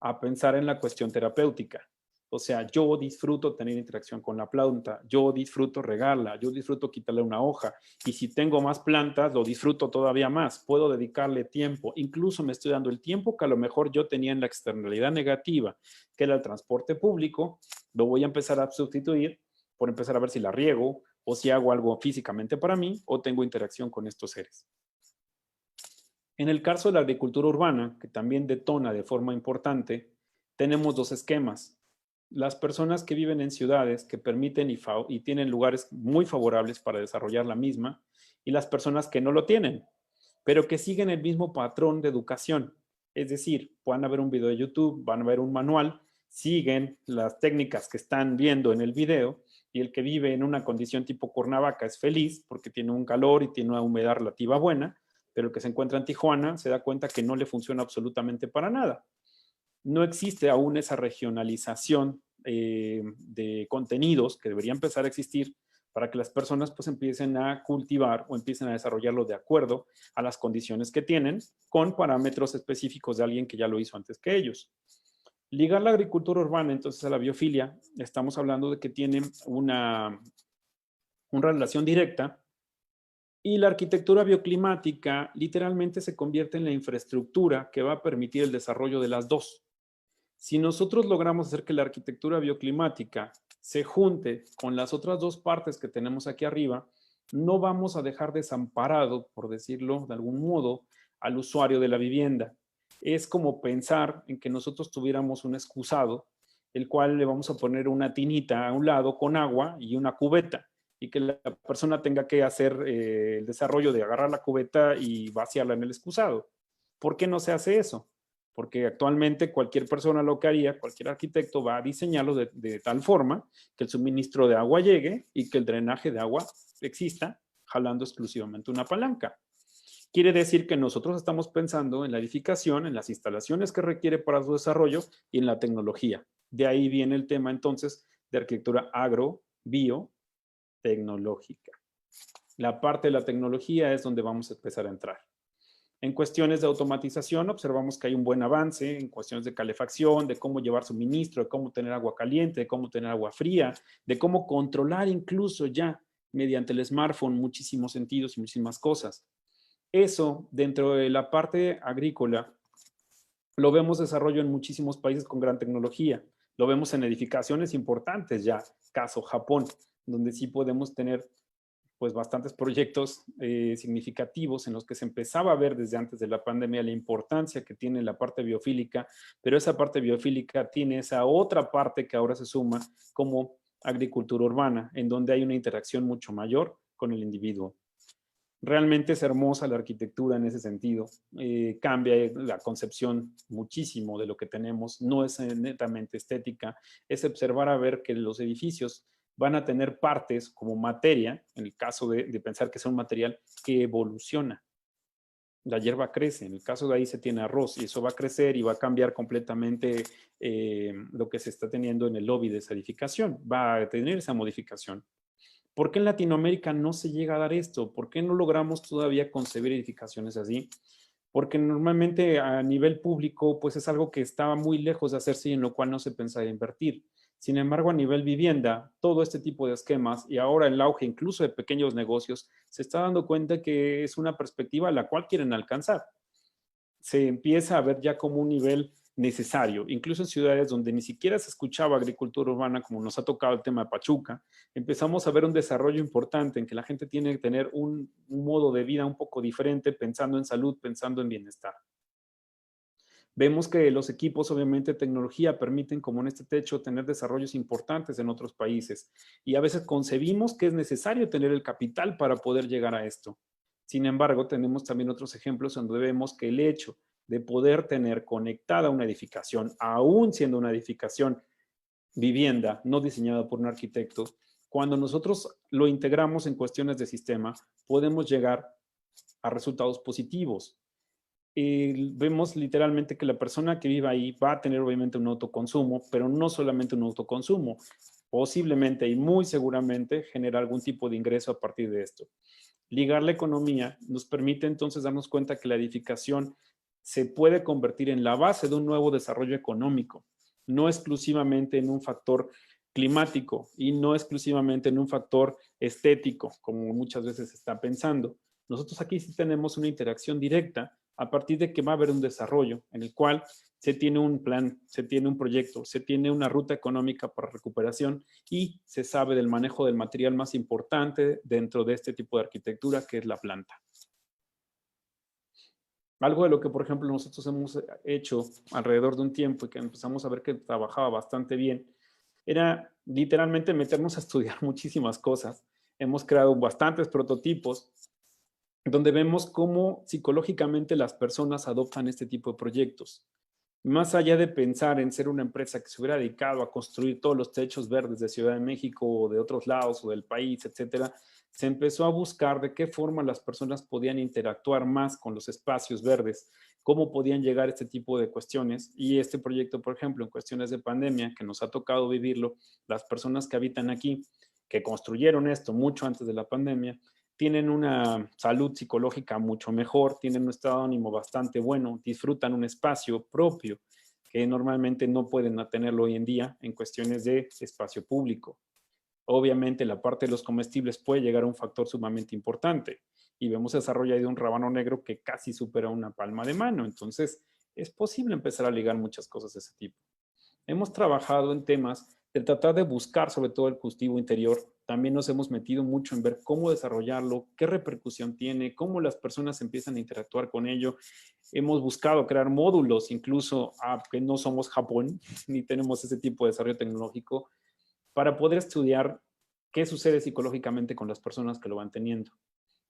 a pensar en la cuestión terapéutica. O sea, yo disfruto tener interacción con la planta, yo disfruto regarla, yo disfruto quitarle una hoja, y si tengo más plantas, lo disfruto todavía más, puedo dedicarle tiempo, incluso me estoy dando el tiempo que a lo mejor yo tenía en la externalidad negativa, que era el transporte público, lo voy a empezar a sustituir por empezar a ver si la riego o si hago algo físicamente para mí o tengo interacción con estos seres. En el caso de la agricultura urbana, que también detona de forma importante, tenemos dos esquemas. Las personas que viven en ciudades que permiten y tienen lugares muy favorables para desarrollar la misma, y las personas que no lo tienen, pero que siguen el mismo patrón de educación. Es decir, van a ver un video de YouTube, van a ver un manual, siguen las técnicas que están viendo en el video, y el que vive en una condición tipo Cuernavaca es feliz porque tiene un calor y tiene una humedad relativa buena, pero el que se encuentra en Tijuana se da cuenta que no le funciona absolutamente para nada. No existe aún esa regionalización de contenidos que debería empezar a existir para que las personas pues empiecen a cultivar o empiecen a desarrollarlo de acuerdo a las condiciones que tienen, con parámetros específicos de alguien que ya lo hizo antes que ellos. Ligar la agricultura urbana entonces a la biofilia, estamos hablando de que tienen una relación directa, y la arquitectura bioclimática literalmente se convierte en la infraestructura que va a permitir el desarrollo de las dos. Si nosotros logramos hacer que la arquitectura bioclimática se junte con las otras dos partes que tenemos aquí arriba, no vamos a dejar desamparado, por decirlo de algún modo, al usuario de la vivienda. Es como pensar en que nosotros tuviéramos un excusado, el cual le vamos a poner una tinita a un lado con agua y una cubeta, y que la persona tenga que hacer el desarrollo de agarrar la cubeta y vaciarla en el excusado. ¿Por qué no se hace eso? Porque actualmente cualquier persona lo que haría, cualquier arquitecto va a diseñarlo de tal forma que el suministro de agua llegue y que el drenaje de agua exista, jalando exclusivamente una palanca. Quiere decir que nosotros estamos pensando en la edificación, en las instalaciones que requiere para su desarrollo y en la tecnología. De ahí viene el tema entonces de arquitectura agro-biotecnológica. La parte de la tecnología es donde vamos a empezar a entrar. En cuestiones de automatización observamos que hay un buen avance en cuestiones de calefacción, de cómo llevar suministro, de cómo tener agua caliente, de cómo tener agua fría, de cómo controlar incluso ya mediante el smartphone muchísimos sentidos y muchísimas cosas. Eso dentro de la parte agrícola lo vemos desarrollo en muchísimos países con gran tecnología. Lo vemos en edificaciones importantes ya, caso Japón, donde sí podemos tener pues bastantes proyectos significativos en los que se empezaba a ver desde antes de la pandemia la importancia que tiene la parte biofílica, pero esa parte biofílica tiene esa otra parte que ahora se suma como agricultura urbana, en donde hay una interacción mucho mayor con el individuo. Realmente es hermosa la arquitectura en ese sentido, cambia la concepción muchísimo de lo que tenemos, no es netamente estética, es observar a ver que los edificios van a tener partes como materia, en el caso de pensar que sea un material que evoluciona. La hierba crece, en el caso de ahí se tiene arroz y eso va a crecer y va a cambiar completamente lo que se está teniendo en el lobby de esa edificación, va a tener esa modificación. ¿Por qué en Latinoamérica no se llega a dar esto? ¿Por qué no logramos todavía concebir edificaciones así? Porque normalmente a nivel público pues es algo que estaba muy lejos de hacerse y en lo cual no se pensaba invertir. Sin embargo, a nivel vivienda, todo este tipo de esquemas y ahora el auge incluso de pequeños negocios se está dando cuenta que es una perspectiva a la cual quieren alcanzar. Se empieza a ver ya como un nivel necesario, incluso en ciudades donde ni siquiera se escuchaba agricultura urbana, como nos ha tocado el tema de Pachuca, empezamos a ver un desarrollo importante en que la gente tiene que tener un modo de vida un poco diferente, pensando en salud, pensando en bienestar. Vemos que los equipos, obviamente, de tecnología permiten, como en este techo, tener desarrollos importantes en otros países. Y a veces concebimos que es necesario tener el capital para poder llegar a esto. Sin embargo, tenemos también otros ejemplos donde vemos que el hecho de poder tener conectada una edificación, aún siendo una edificación vivienda no diseñada por un arquitecto, cuando nosotros lo integramos en cuestiones de sistema, podemos llegar a resultados positivos. Vemos literalmente que la persona que vive ahí va a tener obviamente un autoconsumo, pero no solamente un autoconsumo, posiblemente y muy seguramente genera algún tipo de ingreso a partir de esto. Ligar la economía nos permite entonces darnos cuenta que la edificación se puede convertir en la base de un nuevo desarrollo económico, no exclusivamente en un factor climático y no exclusivamente en un factor estético, como muchas veces se está pensando. Nosotros aquí sí tenemos una interacción directa a partir de que va a haber un desarrollo en el cual se tiene un plan, se tiene un proyecto, se tiene una ruta económica para recuperación y se sabe del manejo del material más importante dentro de este tipo de arquitectura, que es la planta. Algo de lo que, por ejemplo, nosotros hemos hecho alrededor de un tiempo y que empezamos a ver que trabajaba bastante bien, era literalmente meternos a estudiar muchísimas cosas. Hemos creado bastantes prototipos donde vemos cómo psicológicamente las personas adoptan este tipo de proyectos. Más allá de pensar en ser una empresa que se hubiera dedicado a construir todos los techos verdes de Ciudad de México o de otros lados o del país, etcétera, se empezó a buscar de qué forma las personas podían interactuar más con los espacios verdes, cómo podían llegar este tipo de cuestiones. Y este proyecto, por ejemplo, en cuestiones de pandemia, que nos ha tocado vivirlo, las personas que habitan aquí, que construyeron esto mucho antes de la pandemia, tienen una salud psicológica mucho mejor, tienen un estado de ánimo bastante bueno, disfrutan un espacio propio que normalmente no pueden tenerlo hoy en día en cuestiones de espacio público. Obviamente la parte de los comestibles puede llegar a un factor sumamente importante y vemos desarrollo de un rábano negro que casi supera una palma de mano. Entonces es posible empezar a ligar muchas cosas de ese tipo. Hemos trabajado en temas de tratar de buscar sobre todo el cultivo interior. También nos hemos metido mucho en ver cómo desarrollarlo, qué repercusión tiene, cómo las personas empiezan a interactuar con ello. Hemos buscado crear módulos, incluso que no somos Japón, ni tenemos ese tipo de desarrollo tecnológico, para poder estudiar qué sucede psicológicamente con las personas que lo van teniendo,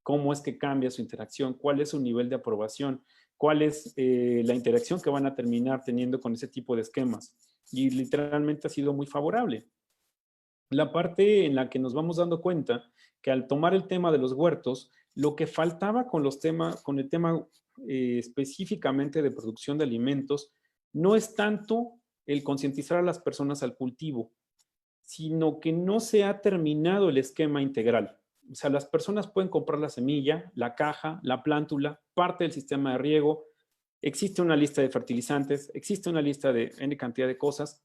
cómo es que cambia su interacción, cuál es su nivel de aprobación, cuál es la interacción que van a terminar teniendo con ese tipo de esquemas. Y literalmente ha sido muy favorable. La parte en la que nos vamos dando cuenta que al tomar el tema de los huertos, lo que faltaba con el tema específicamente de producción de alimentos, no es tanto el concientizar a las personas al cultivo, sino que no se ha terminado el esquema integral. O sea, las personas pueden comprar la semilla, la caja, la plántula, parte del sistema de riego, existe una lista de fertilizantes, existe una lista de N cantidad de cosas,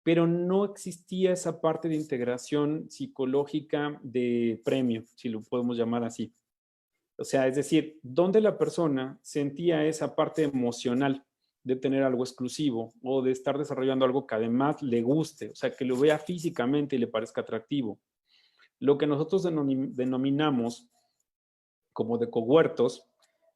pero no existía esa parte de integración psicológica de premio, si lo podemos llamar así. O sea, es decir, donde la persona sentía esa parte emocional de tener algo exclusivo o de estar desarrollando algo que además le guste, o sea, que lo vea físicamente y le parezca atractivo. Lo que nosotros denominamos como de cohuertos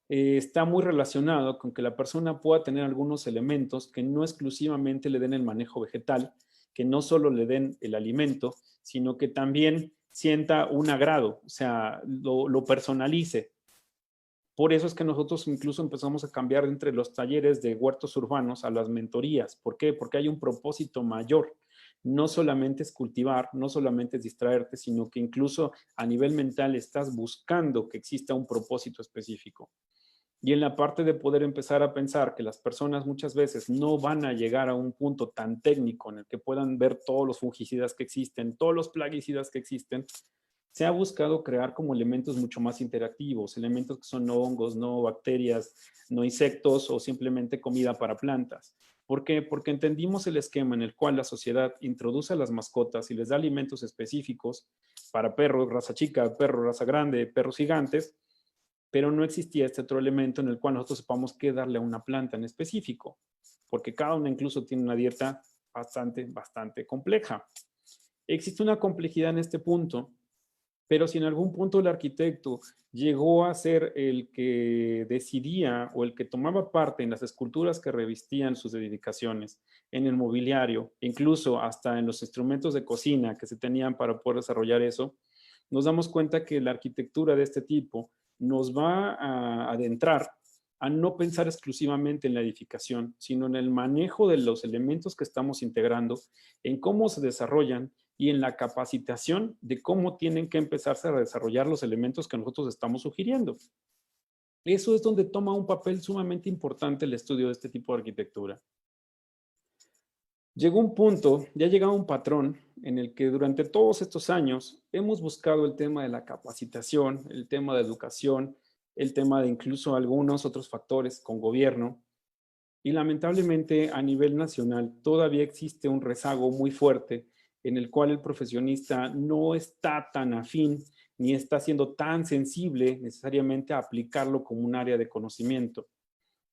está muy relacionado con que la persona pueda tener algunos elementos que no exclusivamente le den el manejo vegetal, que no solo le den el alimento, sino que también sienta un agrado, o sea, lo personalice. Por eso es que nosotros incluso empezamos a cambiar entre los talleres de huertos urbanos a las mentorías. ¿Por qué? Porque hay un propósito mayor. No solamente es cultivar, no solamente es distraerte, sino que incluso a nivel mental estás buscando que exista un propósito específico. Y en la parte de poder empezar a pensar que las personas muchas veces no van a llegar a un punto tan técnico en el que puedan ver todos los fungicidas que existen, todos los plaguicidas que existen, se ha buscado crear como elementos mucho más interactivos, elementos que son no hongos, no bacterias, no insectos o simplemente comida para plantas. ¿Por qué? Porque entendimos el esquema en el cual la sociedad introduce a las mascotas y les da alimentos específicos para perros, raza chica, perros, raza grande, perros gigantes, pero no existía este otro elemento en el cual nosotros sepamos qué darle a una planta en específico, porque cada una incluso tiene una dieta bastante compleja. Existe una complejidad en este punto, pero si en algún punto el arquitecto llegó a ser el que decidía o el que tomaba parte en las esculturas que revestían sus edificaciones, en el mobiliario, incluso hasta en los instrumentos de cocina que se tenían para poder desarrollar eso, nos damos cuenta que la arquitectura de este tipo nos va a adentrar a no pensar exclusivamente en la edificación, sino en el manejo de los elementos que estamos integrando, en cómo se desarrollan y en la capacitación de cómo tienen que empezarse a desarrollar los elementos que nosotros estamos sugiriendo. Eso es donde toma un papel sumamente importante el estudio de este tipo de arquitectura. Llegó un punto, ya llegaba un patrón en el que durante todos estos años hemos buscado el tema de la capacitación, el tema de educación, el tema de incluso algunos otros factores con gobierno. Y lamentablemente a nivel nacional todavía existe un rezago muy fuerte en el cual el profesionista no está tan afín ni está siendo tan sensible necesariamente a aplicarlo como un área de conocimiento.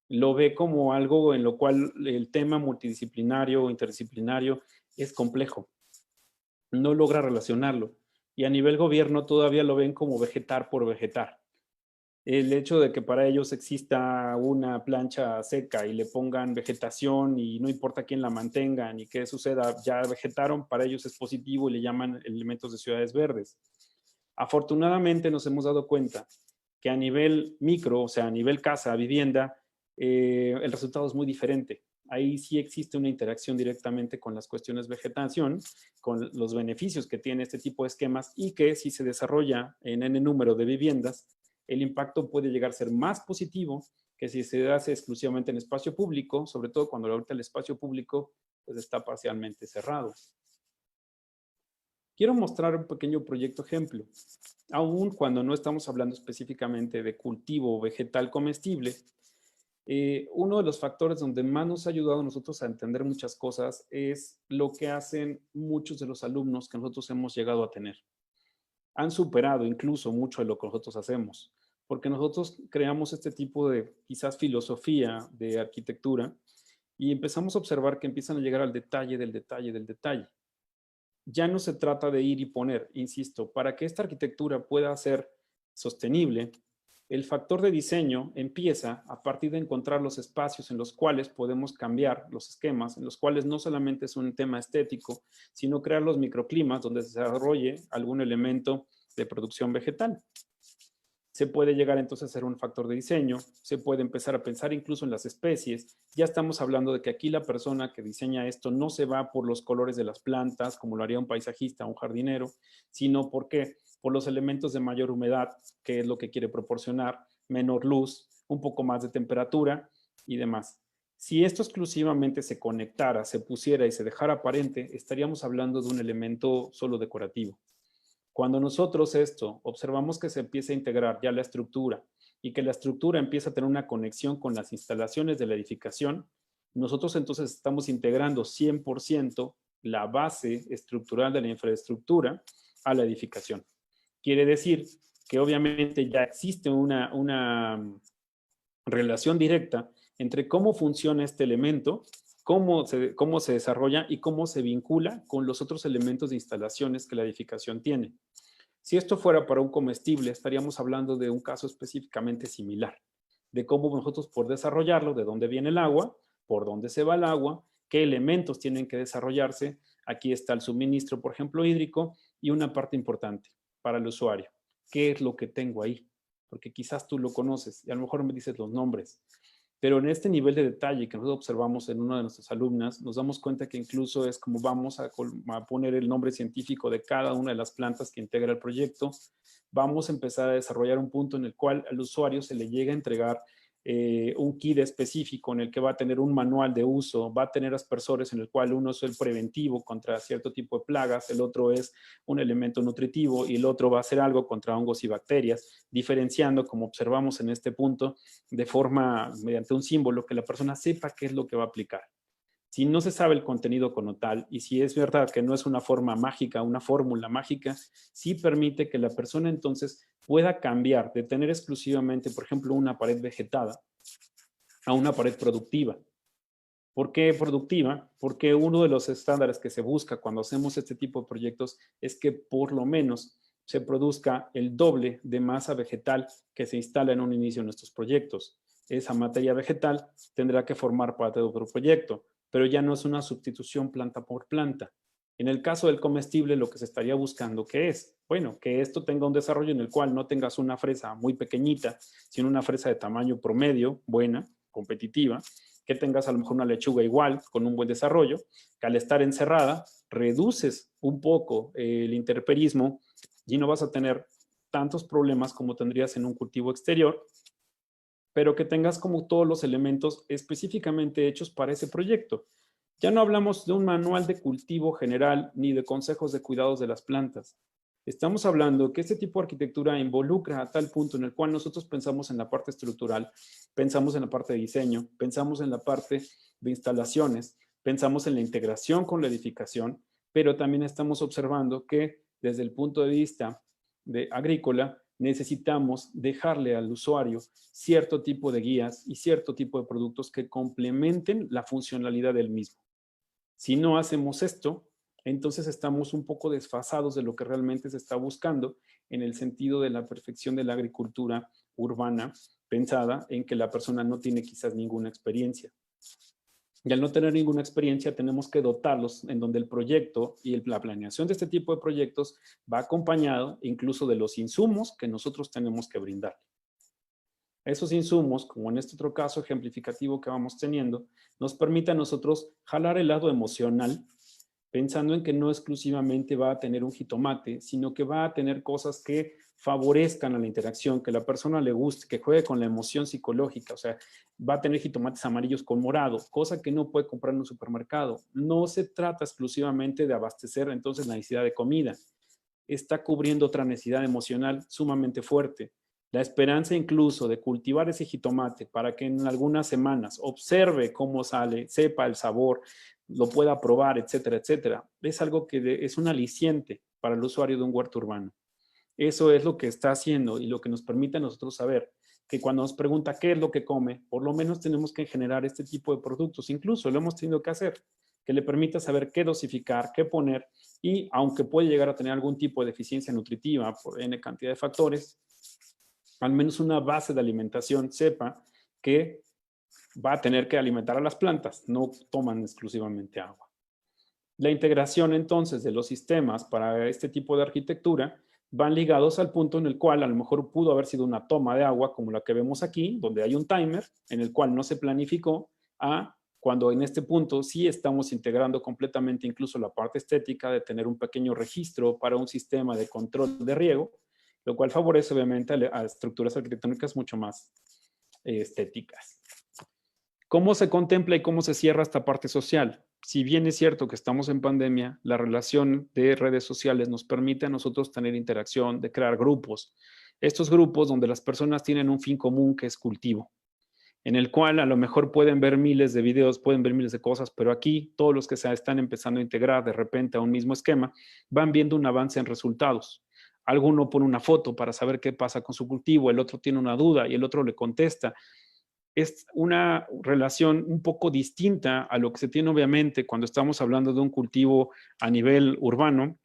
Lo ve como algo en lo cual el tema multidisciplinario o interdisciplinario es complejo, no logra relacionarlo. Y a nivel gobierno todavía lo ven como vegetar por vegetar. El hecho de que para ellos exista una plancha seca y le pongan vegetación y no importa quién la mantengan y qué suceda, ya vegetaron, para ellos es positivo y le llaman elementos de ciudades verdes. Afortunadamente nos hemos dado cuenta que a nivel micro, o sea, a nivel casa, vivienda, el resultado es muy diferente. Ahí sí existe una interacción directamente con las cuestiones de vegetación, con los beneficios que tiene este tipo de esquemas y que si se desarrolla en N número de viviendas, el impacto puede llegar a ser más positivo que si se hace exclusivamente en espacio público, sobre todo cuando ahorita el espacio público pues, está parcialmente cerrado. Quiero mostrar un pequeño proyecto ejemplo. Aún cuando no estamos hablando específicamente de cultivo vegetal comestible, uno de los factores donde más nos ha ayudado a nosotros a entender muchas cosas es lo que hacen muchos de los alumnos que nosotros hemos llegado a tener. Han superado incluso mucho de lo que nosotros hacemos, porque nosotros creamos este tipo de quizás filosofía de arquitectura y empezamos a observar que empiezan a llegar al detalle del detalle del detalle. Ya no se trata de ir y poner, insisto, para que esta arquitectura pueda ser sostenible, el factor de diseño empieza a partir de encontrar los espacios en los cuales podemos cambiar los esquemas, en los cuales no solamente es un tema estético, sino crear los microclimas donde se desarrolle algún elemento de producción vegetal. Se puede llegar entonces a ser un factor de diseño, se puede empezar a pensar incluso en las especies. Ya estamos hablando de que aquí la persona que diseña esto no se va por los colores de las plantas, como lo haría un paisajista o un jardinero, sino porque por los elementos de mayor humedad, que es lo que quiere proporcionar, menor luz, un poco más de temperatura y demás. Si esto exclusivamente se conectara, se pusiera y se dejara aparente, estaríamos hablando de un elemento solo decorativo. Cuando nosotros esto observamos que se empieza a integrar ya la estructura y que la estructura empieza a tener una conexión con las instalaciones de la edificación, nosotros entonces estamos integrando 100% la base estructural de la infraestructura a la edificación. Quiere decir que obviamente ya existe una relación directa entre cómo funciona este elemento, cómo se desarrolla y cómo se vincula con los otros elementos de instalaciones que la edificación tiene. Si esto fuera para un comestible, estaríamos hablando de un caso específicamente similar, de cómo nosotros por desarrollarlo, de dónde viene el agua, por dónde se va el agua, qué elementos tienen que desarrollarse. Aquí está el suministro, por ejemplo, hídrico, y una parte importante para el usuario. ¿Qué es lo que tengo ahí? Porque quizás tú lo conoces y a lo mejor me dices los nombres. Pero en este nivel de detalle que nosotros observamos en una de nuestras alumnas, nos damos cuenta que incluso es como vamos a poner el nombre científico de cada una de las plantas que integra el proyecto. Vamos a empezar a desarrollar un punto en el cual al usuario se le llega a entregar un kit específico en el que va a tener un manual de uso, va a tener aspersores en el cual uno es el preventivo contra cierto tipo de plagas, el otro es un elemento nutritivo y el otro va a hacer algo contra hongos y bacterias, diferenciando, como observamos en este punto, de forma, mediante un símbolo, que la persona sepa qué es lo que va a aplicar. Si no se sabe el contenido como tal y si es verdad que no es una forma mágica, una fórmula mágica, sí permite que la persona entonces pueda cambiar de tener exclusivamente, por ejemplo, una pared vegetada a una pared productiva. ¿Por qué productiva? Porque uno de los estándares que se busca cuando hacemos este tipo de proyectos es que por lo menos se produzca el doble de masa vegetal que se instala en un inicio de nuestros proyectos. Esa materia vegetal tendrá que formar parte de otro proyecto, pero ya no es una sustitución planta por planta. En el caso del comestible, lo que se estaría buscando, ¿qué es? Bueno, que esto tenga un desarrollo en el cual no tengas una fresa muy pequeñita, sino una fresa de tamaño promedio, buena, competitiva, que tengas a lo mejor una lechuga igual, con un buen desarrollo, que al estar encerrada, reduces un poco el intemperismo y no vas a tener tantos problemas como tendrías en un cultivo exterior, pero que tengas como todos los elementos específicamente hechos para ese proyecto. Ya no hablamos de un manual de cultivo general ni de consejos de cuidados de las plantas. Estamos hablando que este tipo de arquitectura involucra a tal punto en el cual nosotros pensamos en la parte estructural, pensamos en la parte de diseño, pensamos en la parte de instalaciones, pensamos en la integración con la edificación, pero también estamos observando que desde el punto de vista de agrícola necesitamos dejarle al usuario cierto tipo de guías y cierto tipo de productos que complementen la funcionalidad del mismo. Si no hacemos esto, entonces estamos un poco desfasados de lo que realmente se está buscando en el sentido de la perfección de la agricultura urbana, pensada en que la persona no tiene quizás ninguna experiencia. Y al no tener ninguna experiencia, tenemos que dotarlos en donde el proyecto y la planeación de este tipo de proyectos va acompañado incluso de los insumos que nosotros tenemos que brindar. Esos insumos, como en este otro caso ejemplificativo que vamos teniendo, nos permite a nosotros jalar el lado emocional, pensando en que no exclusivamente va a tener un jitomate, sino que va a tener cosas que favorezcan a la interacción, que la persona le guste, que juegue con la emoción psicológica, o sea, va a tener jitomates amarillos con morado, cosa que no puede comprar en un supermercado. No se trata exclusivamente de abastecer entonces la necesidad de comida, está cubriendo otra necesidad emocional sumamente fuerte. La esperanza incluso de cultivar ese jitomate para que en algunas semanas observe cómo sale, sepa el sabor, lo pueda probar, etcétera, etcétera, es algo que es un aliciente para el usuario de un huerto urbano. Eso es lo que está haciendo y lo que nos permite a nosotros saber que cuando nos pregunta qué es lo que come, por lo menos tenemos que generar este tipo de productos. Incluso lo hemos tenido que hacer, que le permita saber qué dosificar, qué poner, y aunque puede llegar a tener algún tipo de deficiencia nutritiva por N cantidad de factores, al menos una base de alimentación sepa que va a tener que alimentar a las plantas, no toman exclusivamente agua. La integración entonces de los sistemas para este tipo de arquitectura van ligados al punto en el cual a lo mejor pudo haber sido una toma de agua como la que vemos aquí, donde hay un timer en el cual no se planificó, a cuando en este punto sí estamos integrando completamente incluso la parte estética de tener un pequeño registro para un sistema de control de riego, lo cual favorece obviamente a estructuras arquitectónicas mucho más estéticas. ¿Cómo se contempla y cómo se cierra esta parte social? Si bien es cierto que estamos en pandemia, la relación de redes sociales nos permite a nosotros tener interacción, de crear grupos. Estos grupos donde las personas tienen un fin común que es cultivo, en el cual a lo mejor pueden ver miles de videos, pueden ver miles de cosas, pero aquí todos los que se están empezando a integrar de repente a un mismo esquema van viendo un avance en resultados. Alguno pone una foto para saber qué pasa con su cultivo, el otro tiene una duda y el otro le contesta. Es una relación un poco distinta a lo que se tiene obviamente cuando estamos hablando de un cultivo a nivel urbano,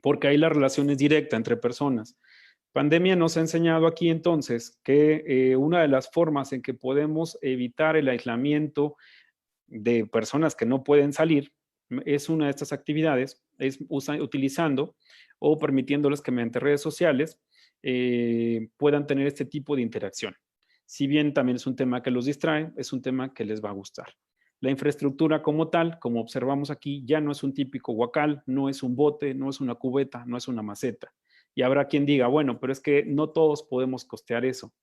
porque ahí la relación es directa entre personas. Pandemia nos ha enseñado aquí entonces que una de las formas en que podemos evitar el aislamiento de personas que no pueden salir es una de estas actividades, es utilizando o permitiéndoles que mediante redes sociales puedan tener este tipo de interacción. Si bien también es un tema que los distrae, es un tema que les va a gustar. La infraestructura como tal, como observamos aquí, ya no es un típico huacal, no es un bote, no es una cubeta, no es una maceta. Y habrá quien diga, bueno, pero es que no todos podemos costear eso.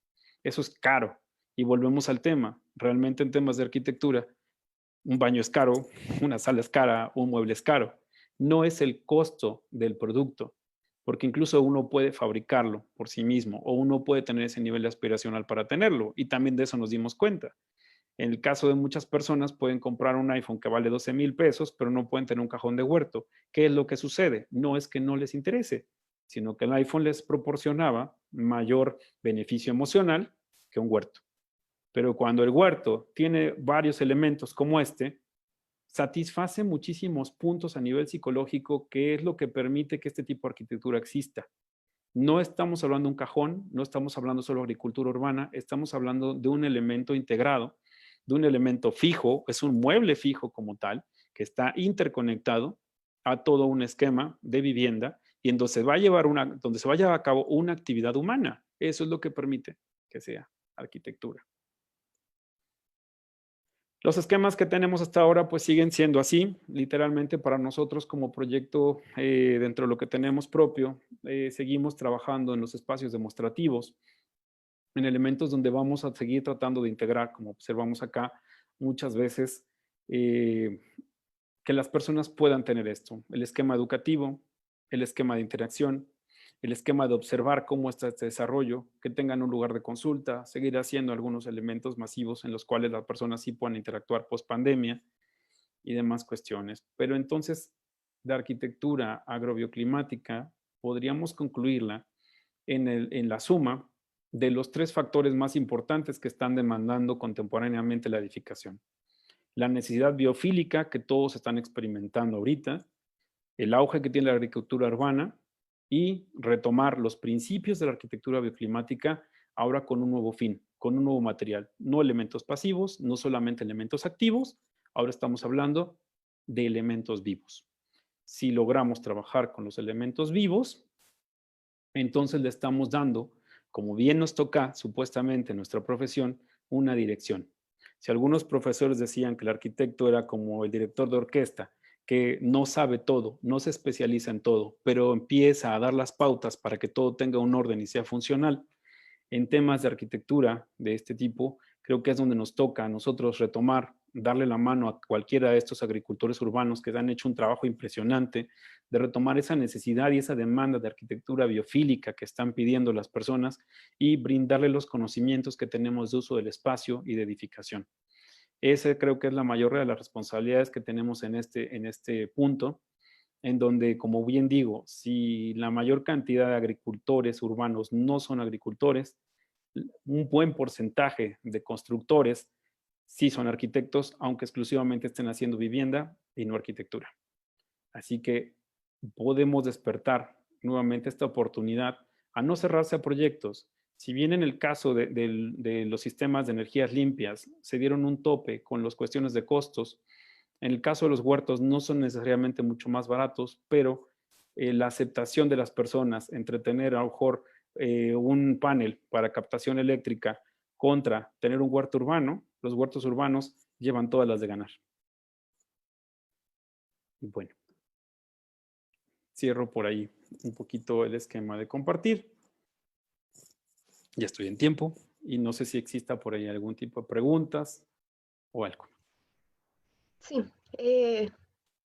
Eso es caro. Y volvemos al tema. Realmente en temas de arquitectura, un baño es caro, una sala es cara, un mueble es caro. No es el costo del producto, porque incluso uno puede fabricarlo por sí mismo o uno puede tener ese nivel de aspiracional para tenerlo. Y también de eso nos dimos cuenta. En el caso de muchas personas pueden comprar un iPhone que vale 12,000 pesos, pero no pueden tener un cajón de huerto. ¿Qué es lo que sucede? No es que no les interese, sino que el iPhone les proporcionaba mayor beneficio emocional que un huerto. Pero cuando el huerto tiene varios elementos como este, satisface muchísimos puntos a nivel psicológico, que es lo que permite que este tipo de arquitectura exista. No estamos hablando de un cajón, no estamos hablando solo de agricultura urbana, estamos hablando de un elemento integrado, de un elemento fijo, es un mueble fijo como tal, que está interconectado a todo un esquema de vivienda y en donde se va a donde se va a llevar a cabo una actividad humana. Eso es lo que permite que sea arquitectura. Los esquemas que tenemos hasta ahora pues siguen siendo así, literalmente para nosotros como proyecto dentro de lo que tenemos propio, seguimos trabajando en los espacios demostrativos, en elementos donde vamos a seguir tratando de integrar, como observamos acá, muchas veces que las personas puedan tener esto, el esquema educativo, el esquema de interacción, el esquema de observar cómo está este desarrollo, que tengan un lugar de consulta, seguir haciendo algunos elementos masivos en los cuales las personas sí puedan interactuar post pandemia y demás cuestiones. Pero entonces, de arquitectura agrobioclimática, podríamos concluirla en la suma de los tres factores más importantes que están demandando contemporáneamente la edificación. La necesidad biofílica que todos están experimentando ahorita, el auge que tiene la agricultura urbana y retomar los principios de la arquitectura bioclimática ahora con un nuevo fin, con un nuevo material. No elementos pasivos, no solamente elementos activos, ahora estamos hablando de elementos vivos. Si logramos trabajar con los elementos vivos, entonces le estamos dando, como bien nos toca supuestamente en nuestra profesión, una dirección. Si algunos profesores decían que el arquitecto era como el director de orquesta, que no sabe todo, no se especializa en todo, pero empieza a dar las pautas para que todo tenga un orden y sea funcional. En temas de arquitectura de este tipo, creo que es donde nos toca a nosotros retomar, darle la mano a cualquiera de estos agricultores urbanos que han hecho un trabajo impresionante de retomar esa necesidad y esa demanda de arquitectura biofílica que están pidiendo las personas y brindarle los conocimientos que tenemos de uso del espacio y de edificación. Ese creo que es la mayor de las responsabilidades que tenemos en este punto, en donde, como bien digo, si la mayor cantidad de agricultores urbanos no son agricultores, un buen porcentaje de constructores sí son arquitectos, aunque exclusivamente estén haciendo vivienda y no arquitectura. Así que podemos despertar nuevamente esta oportunidad a no cerrarse a proyectos. Si bien en el caso de los sistemas de energías limpias se dieron un tope con las cuestiones de costos, en el caso de los huertos no son necesariamente mucho más baratos, pero la aceptación de las personas entre tener a lo mejor un panel para captación eléctrica contra tener un huerto urbano, los huertos urbanos llevan todas las de ganar. Y bueno, cierro por ahí un poquito el esquema de compartir. Ya estoy en tiempo y no sé si exista por ahí algún tipo de preguntas o algo. Sí,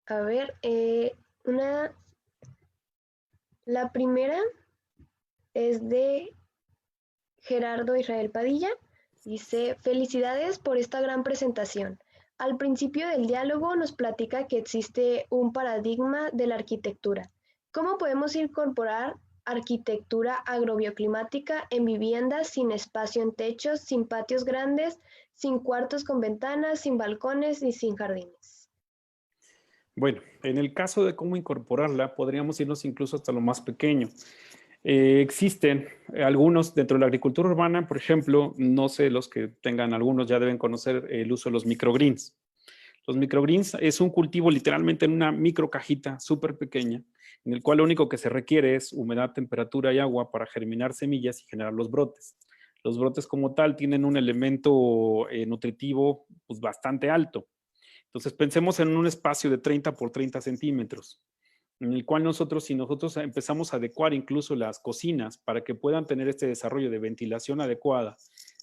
a ver, la primera es de Gerardo Israel Padilla. Dice, felicidades por esta gran presentación. Al principio del diálogo nos platica que existe un paradigma de la arquitectura. ¿Cómo podemos incorporar arquitectura agrobioclimática en viviendas sin espacio en techos, sin patios grandes, sin cuartos con ventanas, sin balcones y sin jardines? Bueno, en el caso de cómo incorporarla, podríamos irnos incluso hasta lo más pequeño. Existen algunos dentro de la agricultura urbana, por ejemplo, no sé, los que tengan algunos ya deben conocer el uso de los microgreens. Los microgreens es un cultivo literalmente en una microcajita súper pequeña, en el cual lo único que se requiere es humedad, temperatura y agua para germinar semillas y generar los brotes. Los brotes como tal tienen un elemento nutritivo pues, bastante alto. Entonces pensemos en un espacio de 30 por 30 centímetros, en el cual si nosotros empezamos a adecuar incluso las cocinas para que puedan tener este desarrollo de ventilación adecuada,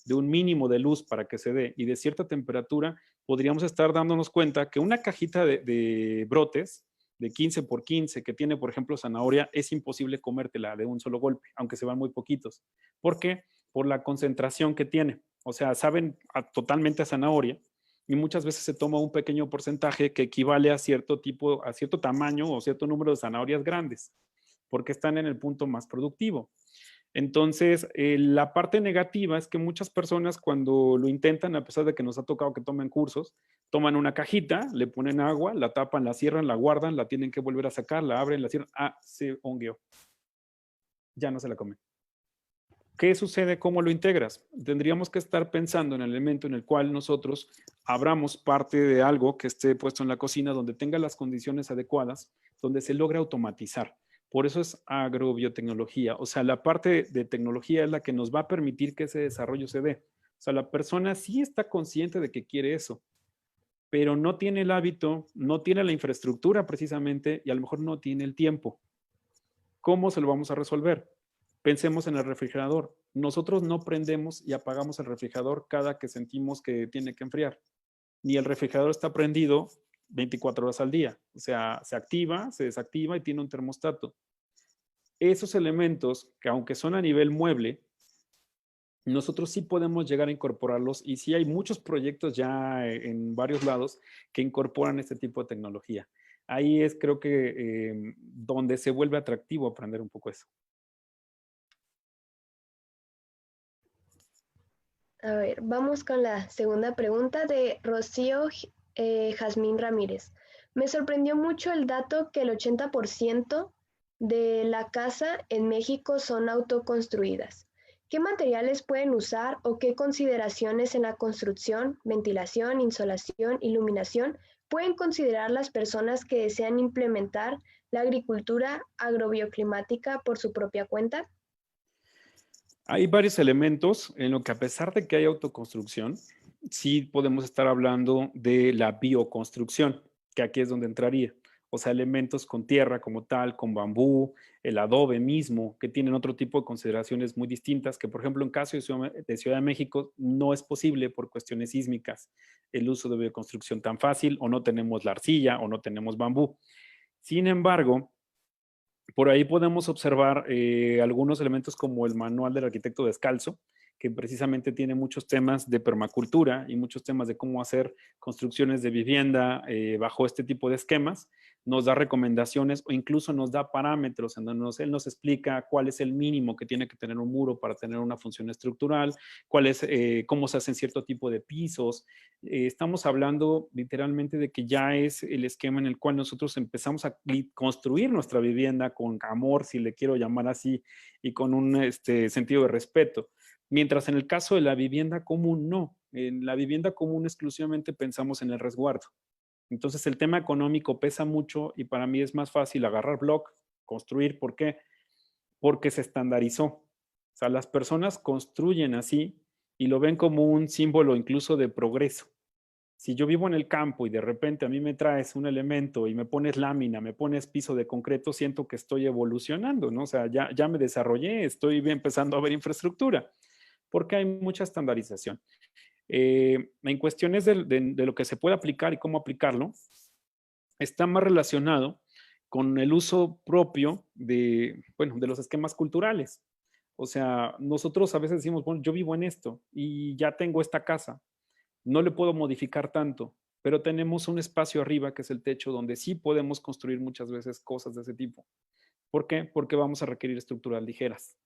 de un mínimo de luz para que se dé y de cierta temperatura, podríamos estar dándonos cuenta que una cajita de brotes de 15 por 15 que tiene, por ejemplo, zanahoria, es imposible comértela de un solo golpe, aunque se van muy poquitos. ¿Por qué? Por la concentración que tiene. O sea, saben totalmente a zanahoria, y muchas veces se toma un pequeño porcentaje que equivale a cierto tipo, a cierto tamaño o cierto número de zanahorias grandes, porque están en el punto más productivo. Entonces, la parte negativa es que muchas personas cuando lo intentan, a pesar de que nos ha tocado que tomen cursos, toman una cajita, le ponen agua, la tapan, la cierran, la guardan, la tienen que volver a sacar, la abren, la cierran, se hongueó. Ya no se la comen. ¿Qué sucede? ¿Cómo lo integras? Tendríamos que estar pensando en el elemento en el cual nosotros abramos parte de algo que esté puesto en la cocina donde tenga las condiciones adecuadas, donde se logre automatizar. Por eso es agrobiotecnología. O sea, la parte de tecnología es la que nos va a permitir que ese desarrollo se dé. O sea, la persona sí está consciente de que quiere eso, pero no tiene el hábito, no tiene la infraestructura precisamente y a lo mejor no tiene el tiempo. ¿Cómo se lo vamos a resolver? Pensemos en el refrigerador. Nosotros no prendemos y apagamos el refrigerador cada que sentimos que tiene que enfriar. Ni el refrigerador está prendido 24 horas al día. O sea, se activa, se desactiva y tiene un termostato. Esos elementos, que aunque son a nivel mueble, nosotros sí podemos llegar a incorporarlos y sí hay muchos proyectos ya en varios lados que incorporan este tipo de tecnología. Ahí es creo que donde se vuelve atractivo aprender un poco eso. A ver, vamos con la segunda pregunta de Rocío Jazmín Ramírez. Me sorprendió mucho el dato que el 80% de la casa en México son autoconstruidas. ¿Qué materiales pueden usar o qué consideraciones en la construcción, ventilación, insolación, iluminación pueden considerar las personas que desean implementar la agricultura agrobioclimática por su propia cuenta? Hay varios elementos en lo que a pesar de que hay autoconstrucción, sí podemos estar hablando de la bioconstrucción, que aquí es donde entraría. o sea, elementos con tierra como tal, con bambú, el adobe mismo, que tienen otro tipo de consideraciones muy distintas, que por ejemplo en caso de Ciudad de México no es posible por cuestiones sísmicas el uso de bioconstrucción tan fácil, o no tenemos la arcilla, o no tenemos bambú. Sin embargo, por ahí podemos observar algunos elementos como el Manual del Arquitecto Descalzo, que precisamente tiene muchos temas de permacultura y muchos temas de cómo hacer construcciones de vivienda bajo este tipo de esquemas. Nos da recomendaciones o incluso nos da parámetros en donde él nos explica cuál es el mínimo que tiene que tener un muro para tener una función estructural, cuál es, cómo se hacen cierto tipo de pisos. Estamos hablando literalmente de que ya es el esquema en el cual nosotros empezamos a construir nuestra vivienda con amor, si le quiero llamar así, y con un sentido de respeto. Mientras en el caso de la vivienda común, no. En la vivienda común exclusivamente pensamos en el resguardo. Entonces el tema económico pesa mucho y para mí es más fácil agarrar block, construir. ¿Por qué? Porque se estandarizó. O sea, las personas construyen así y lo ven como un símbolo incluso de progreso. Si yo vivo en el campo y de repente a mí me traes un elemento y me pones lámina, me pones piso de concreto, siento que estoy evolucionando, ¿no? O sea, ya me desarrollé, estoy empezando a ver infraestructura, porque hay mucha estandarización. En cuestiones de lo que se puede aplicar y cómo aplicarlo, está más relacionado con el uso propio de, bueno, de los esquemas culturales. O sea, nosotros a veces decimos, bueno, yo vivo en esto y ya tengo esta casa, no le puedo modificar tanto, pero tenemos un espacio arriba que es el techo donde sí podemos construir muchas veces cosas de ese tipo. ¿Por qué? Porque vamos a requerir estructuras ligeras.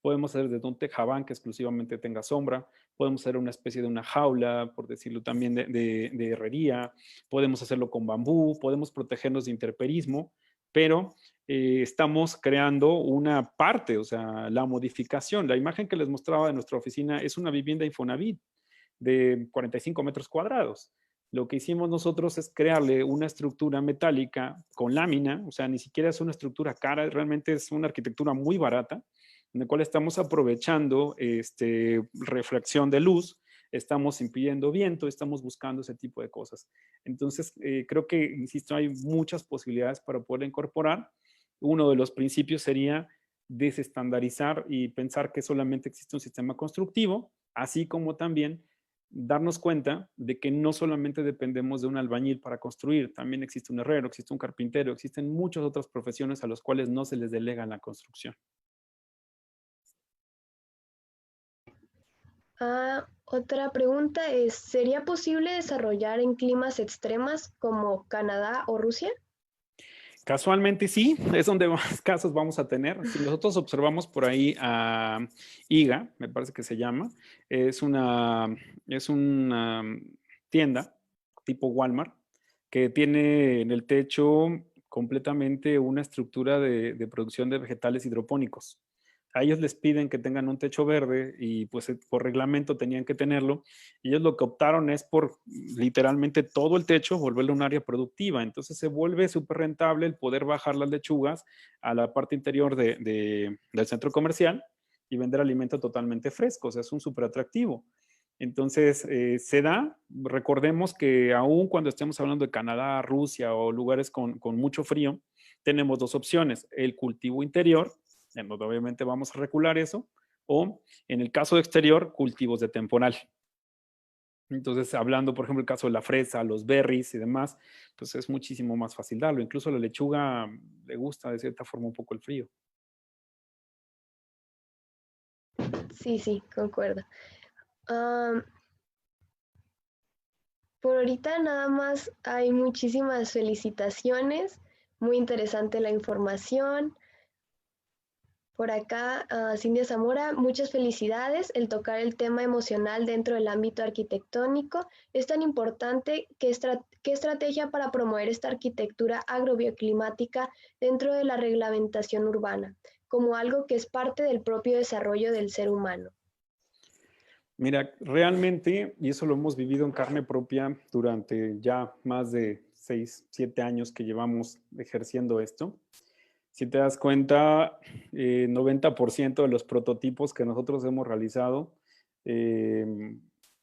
Podemos hacer desde un tejabán que exclusivamente tenga sombra, podemos hacer una especie de una jaula, por decirlo también, de herrería, podemos hacerlo con bambú, podemos protegernos de intemperismo, pero estamos creando una parte, o sea, la modificación. La imagen que les mostraba de nuestra oficina es una vivienda Infonavit de 45 metros cuadrados. Lo que hicimos nosotros es crearle una estructura metálica con lámina, o sea, ni siquiera es una estructura cara, realmente es una arquitectura muy barata, en la cual estamos aprovechando refracción de luz, estamos impidiendo viento, estamos buscando ese tipo de cosas. Entonces, creo que, insisto, hay muchas posibilidades para poder incorporar. Uno de los principios sería desestandarizar y pensar que solamente existe un sistema constructivo, así como también darnos cuenta de que no solamente dependemos de un albañil para construir, también existe un herrero, existe un carpintero, existen muchas otras profesiones a las cuales no se les delega la construcción. Otra pregunta es, ¿sería posible desarrollar en climas extremas como Canadá o Rusia? Casualmente sí, es donde más casos vamos a tener. Si nosotros observamos por ahí a IGA, me parece que se llama, es una tienda tipo Walmart que tiene en el techo completamente una estructura de producción de vegetales hidropónicos. A ellos les piden que tengan un techo verde y pues por reglamento tenían que tenerlo. Y ellos lo que optaron es por literalmente todo el techo volverlo un área productiva. Entonces se vuelve súper rentable el poder bajar las lechugas a la parte interior del centro comercial y vender alimento totalmente fresco. O sea, es un súper atractivo. Entonces, se da, recordemos que aún cuando estemos hablando de Canadá, Rusia o lugares con mucho frío, tenemos dos opciones, el cultivo interior, en donde obviamente vamos a recular eso, o en el caso de exterior, cultivos de temporal. Entonces, hablando, por ejemplo, el caso de la fresa, los berries y demás, pues es muchísimo más fácil darlo. Incluso a la lechuga le gusta de cierta forma un poco el frío. Sí, concuerdo. Por ahorita nada más hay muchísimas felicitaciones, muy interesante la información. Por acá, Cindy Zamora, muchas felicidades. El tocar el tema emocional dentro del ámbito arquitectónico es tan importante. ¿Qué estrategia para promover esta arquitectura agrobioclimática dentro de la reglamentación urbana, como algo que es parte del propio desarrollo del ser humano? Mira, realmente, y eso lo hemos vivido en carne propia durante ya más de 6, 7 años que llevamos ejerciendo esto. Si te das cuenta, 90% de los prototipos que nosotros hemos realizado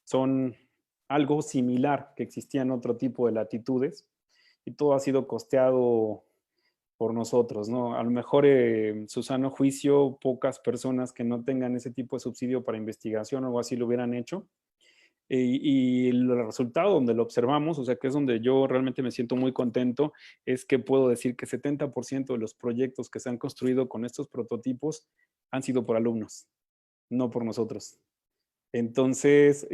son algo similar que existía en otro tipo de latitudes. y todo ha sido costeado por nosotros, ¿no? A lo mejor, en su sano juicio, pocas personas que no tengan ese tipo de subsidio para investigación o algo así lo hubieran hecho. Y el resultado donde lo observamos, o sea, que es donde yo realmente me siento muy contento, es que puedo decir que 70% de los proyectos que se han construido con estos prototipos han sido por alumnos, no por nosotros. Entonces,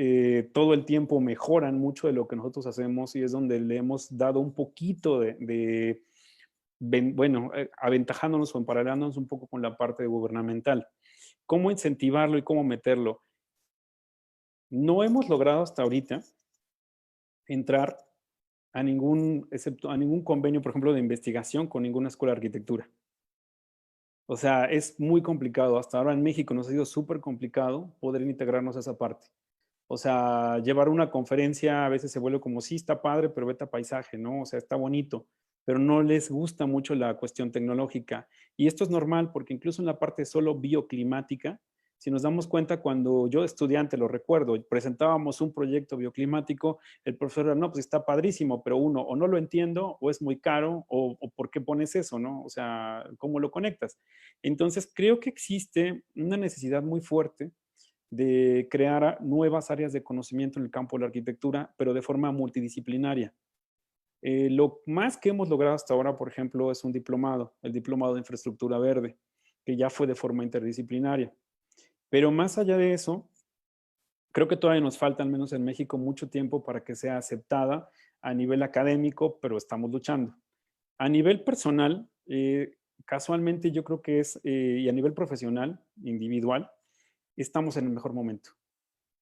todo el tiempo mejoran mucho de lo que nosotros hacemos y es donde le hemos dado un poquito bueno, aventajándonos o emparelándonos un poco con la parte gubernamental. ¿Cómo incentivarlo y cómo meterlo? No hemos logrado hasta ahorita entrar excepto a ningún convenio, por ejemplo, de investigación con ninguna escuela de arquitectura. O sea, es muy complicado. Hasta ahora en México nos ha sido súper complicado poder integrarnos a esa parte. O sea, llevar una conferencia a veces se vuelve como, sí, está padre, pero vete a paisaje, ¿no? O sea, está bonito, pero no les gusta mucho la cuestión tecnológica. Y esto es normal porque incluso en la parte solo bioclimática, si nos damos cuenta, cuando yo estudiante, lo recuerdo, presentábamos un proyecto bioclimático, el profesor era, no, pues está padrísimo, pero uno, o no lo entiendo, o es muy caro, o ¿por qué pones eso, no? O sea, ¿cómo lo conectas? Entonces, creo que existe una necesidad muy fuerte de crear nuevas áreas de conocimiento en el campo de la arquitectura, pero de forma multidisciplinaria. Lo más que hemos logrado hasta ahora, por ejemplo, es un diplomado, el Diplomado de Infraestructura Verde, que ya fue de forma interdisciplinaria. Pero más allá de eso, creo que todavía nos falta, al menos en México, mucho tiempo para que sea aceptada a nivel académico, pero estamos luchando. A nivel personal, casualmente yo creo que y a nivel profesional, individual, estamos en el mejor momento.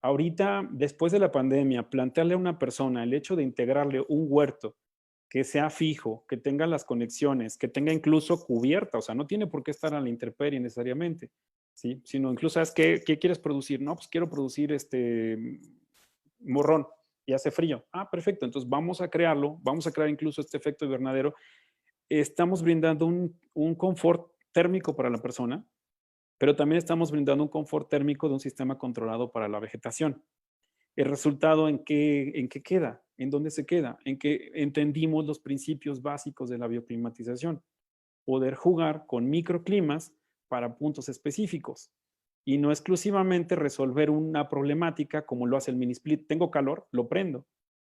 Ahorita, después de la pandemia, plantearle a una persona el hecho de integrarle un huerto que sea fijo, que tenga las conexiones, que tenga incluso cubierta, o sea, no tiene por qué estar a la intemperie necesariamente, ¿sí? Sino incluso, ¿sabes qué quieres producir? No, pues quiero producir morrón y hace frío. Ah, perfecto, entonces vamos a crearlo, vamos a crear incluso este efecto invernadero. Estamos brindando un confort térmico para la persona, pero también estamos brindando un confort térmico de un sistema controlado para la vegetación. ¿El resultado en qué queda? ¿En dónde se queda? En que entendimos los principios básicos de la bioclimatización. Poder jugar con microclimas para puntos específicos y no exclusivamente resolver una problemática como lo hace el mini split. Tengo calor, lo prendo.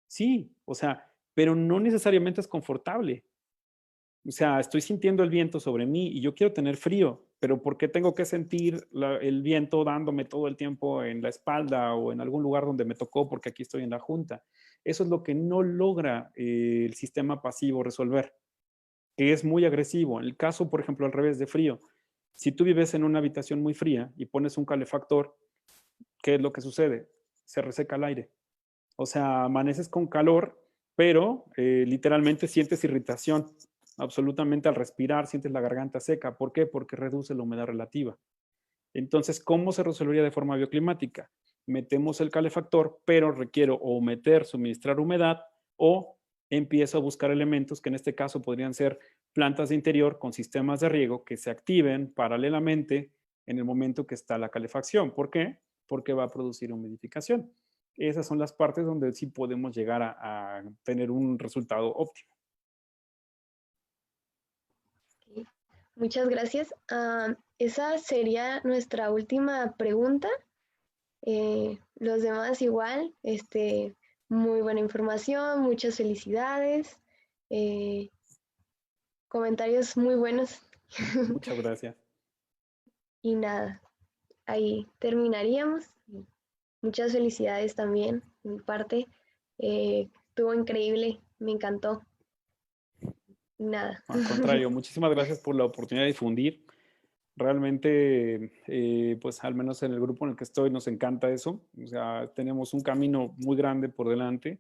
Sí, o sea, pero no necesariamente es confortable. O sea, estoy sintiendo el viento sobre mí y yo quiero tener frío, pero ¿por qué tengo que sentir el viento dándome todo el tiempo en la espalda o en algún lugar donde me tocó porque aquí estoy en la junta? Eso es lo que no logra el sistema pasivo resolver, que es muy agresivo. En el caso, por ejemplo, al revés de frío, si tú vives en una habitación muy fría y pones un calefactor, ¿qué es lo que sucede? Se reseca el aire. O sea, amaneces con calor, pero literalmente sientes irritación. Absolutamente al respirar sientes la garganta seca. ¿Por qué? Porque reduce la humedad relativa. Entonces, ¿cómo se resolvería de forma bioclimática? Metemos el calefactor, pero requiero o suministrar humedad o empiezo a buscar elementos que en este caso podrían ser plantas de interior con sistemas de riego que se activen paralelamente en el momento que está la calefacción. ¿Por qué? Porque va a producir humidificación. Esas son las partes donde sí podemos llegar a tener un resultado óptimo. Ok, muchas gracias. Esa sería nuestra última pregunta. Los demás igual, muy buena información, muchas felicidades, eh, comentarios muy buenos. Muchas gracias. Y nada, ahí terminaríamos. Muchas felicidades también, de mi parte. Estuvo increíble, me encantó. Nada. Al contrario, muchísimas gracias por la oportunidad de difundir. Realmente, pues al menos en el grupo en el que estoy, nos encanta eso. O sea, tenemos un camino muy grande por delante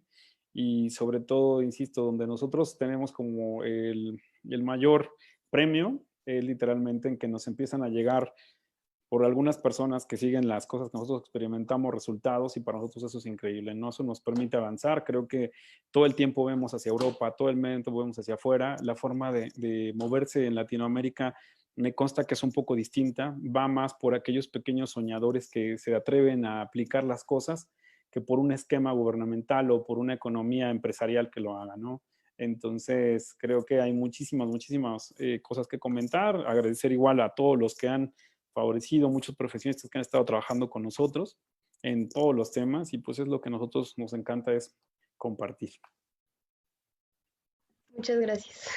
y sobre todo, insisto, donde nosotros tenemos como el mayor premio, literalmente en que nos empiezan a llegar por algunas personas que siguen las cosas que nosotros experimentamos resultados y para nosotros eso es increíble, ¿no? Eso nos permite avanzar. Creo que todo el tiempo vemos hacia Europa, todo el tiempo vemos hacia afuera. La forma de moverse en Latinoamérica me consta que es un poco distinta, va más por aquellos pequeños soñadores que se atreven a aplicar las cosas que por un esquema gubernamental o por una economía empresarial que lo haga, ¿no? Entonces, creo que hay muchísimas cosas que comentar. Agradecer igual a todos los que han favorecido, muchos profesionistas que han estado trabajando con nosotros en todos los temas y pues es lo que a nosotros nos encanta es compartir. Muchas gracias.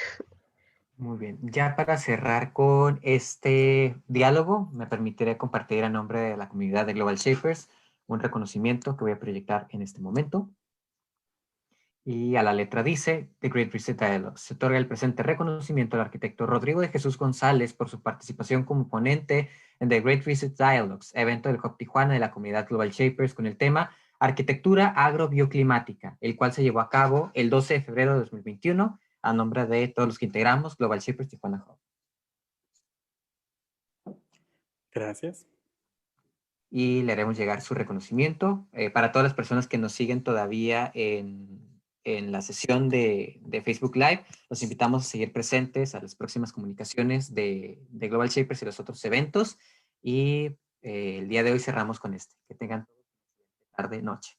Muy bien. Ya para cerrar con este diálogo, me permitiré compartir a nombre de la comunidad de Global Shapers un reconocimiento que voy a proyectar en este momento. Y a la letra dice, The Great Reset Dialogue. Se otorga el presente reconocimiento al arquitecto Rodrigo de Jesús González por su participación como ponente en The Great Reset Dialogues, evento del Hub Tijuana de la comunidad Global Shapers con el tema Arquitectura Agrobioclimática, el cual se llevó a cabo el 12 de febrero de 2021 a nombre de todos los que integramos Global Shapers Tijuana Hub. Gracias. Y le haremos llegar su reconocimiento. Para todas las personas que nos siguen todavía en la sesión de Facebook Live, los invitamos a seguir presentes a las próximas comunicaciones de Global Shapers y los otros eventos. Y el día de hoy cerramos con este. Que tengan tarde, noche.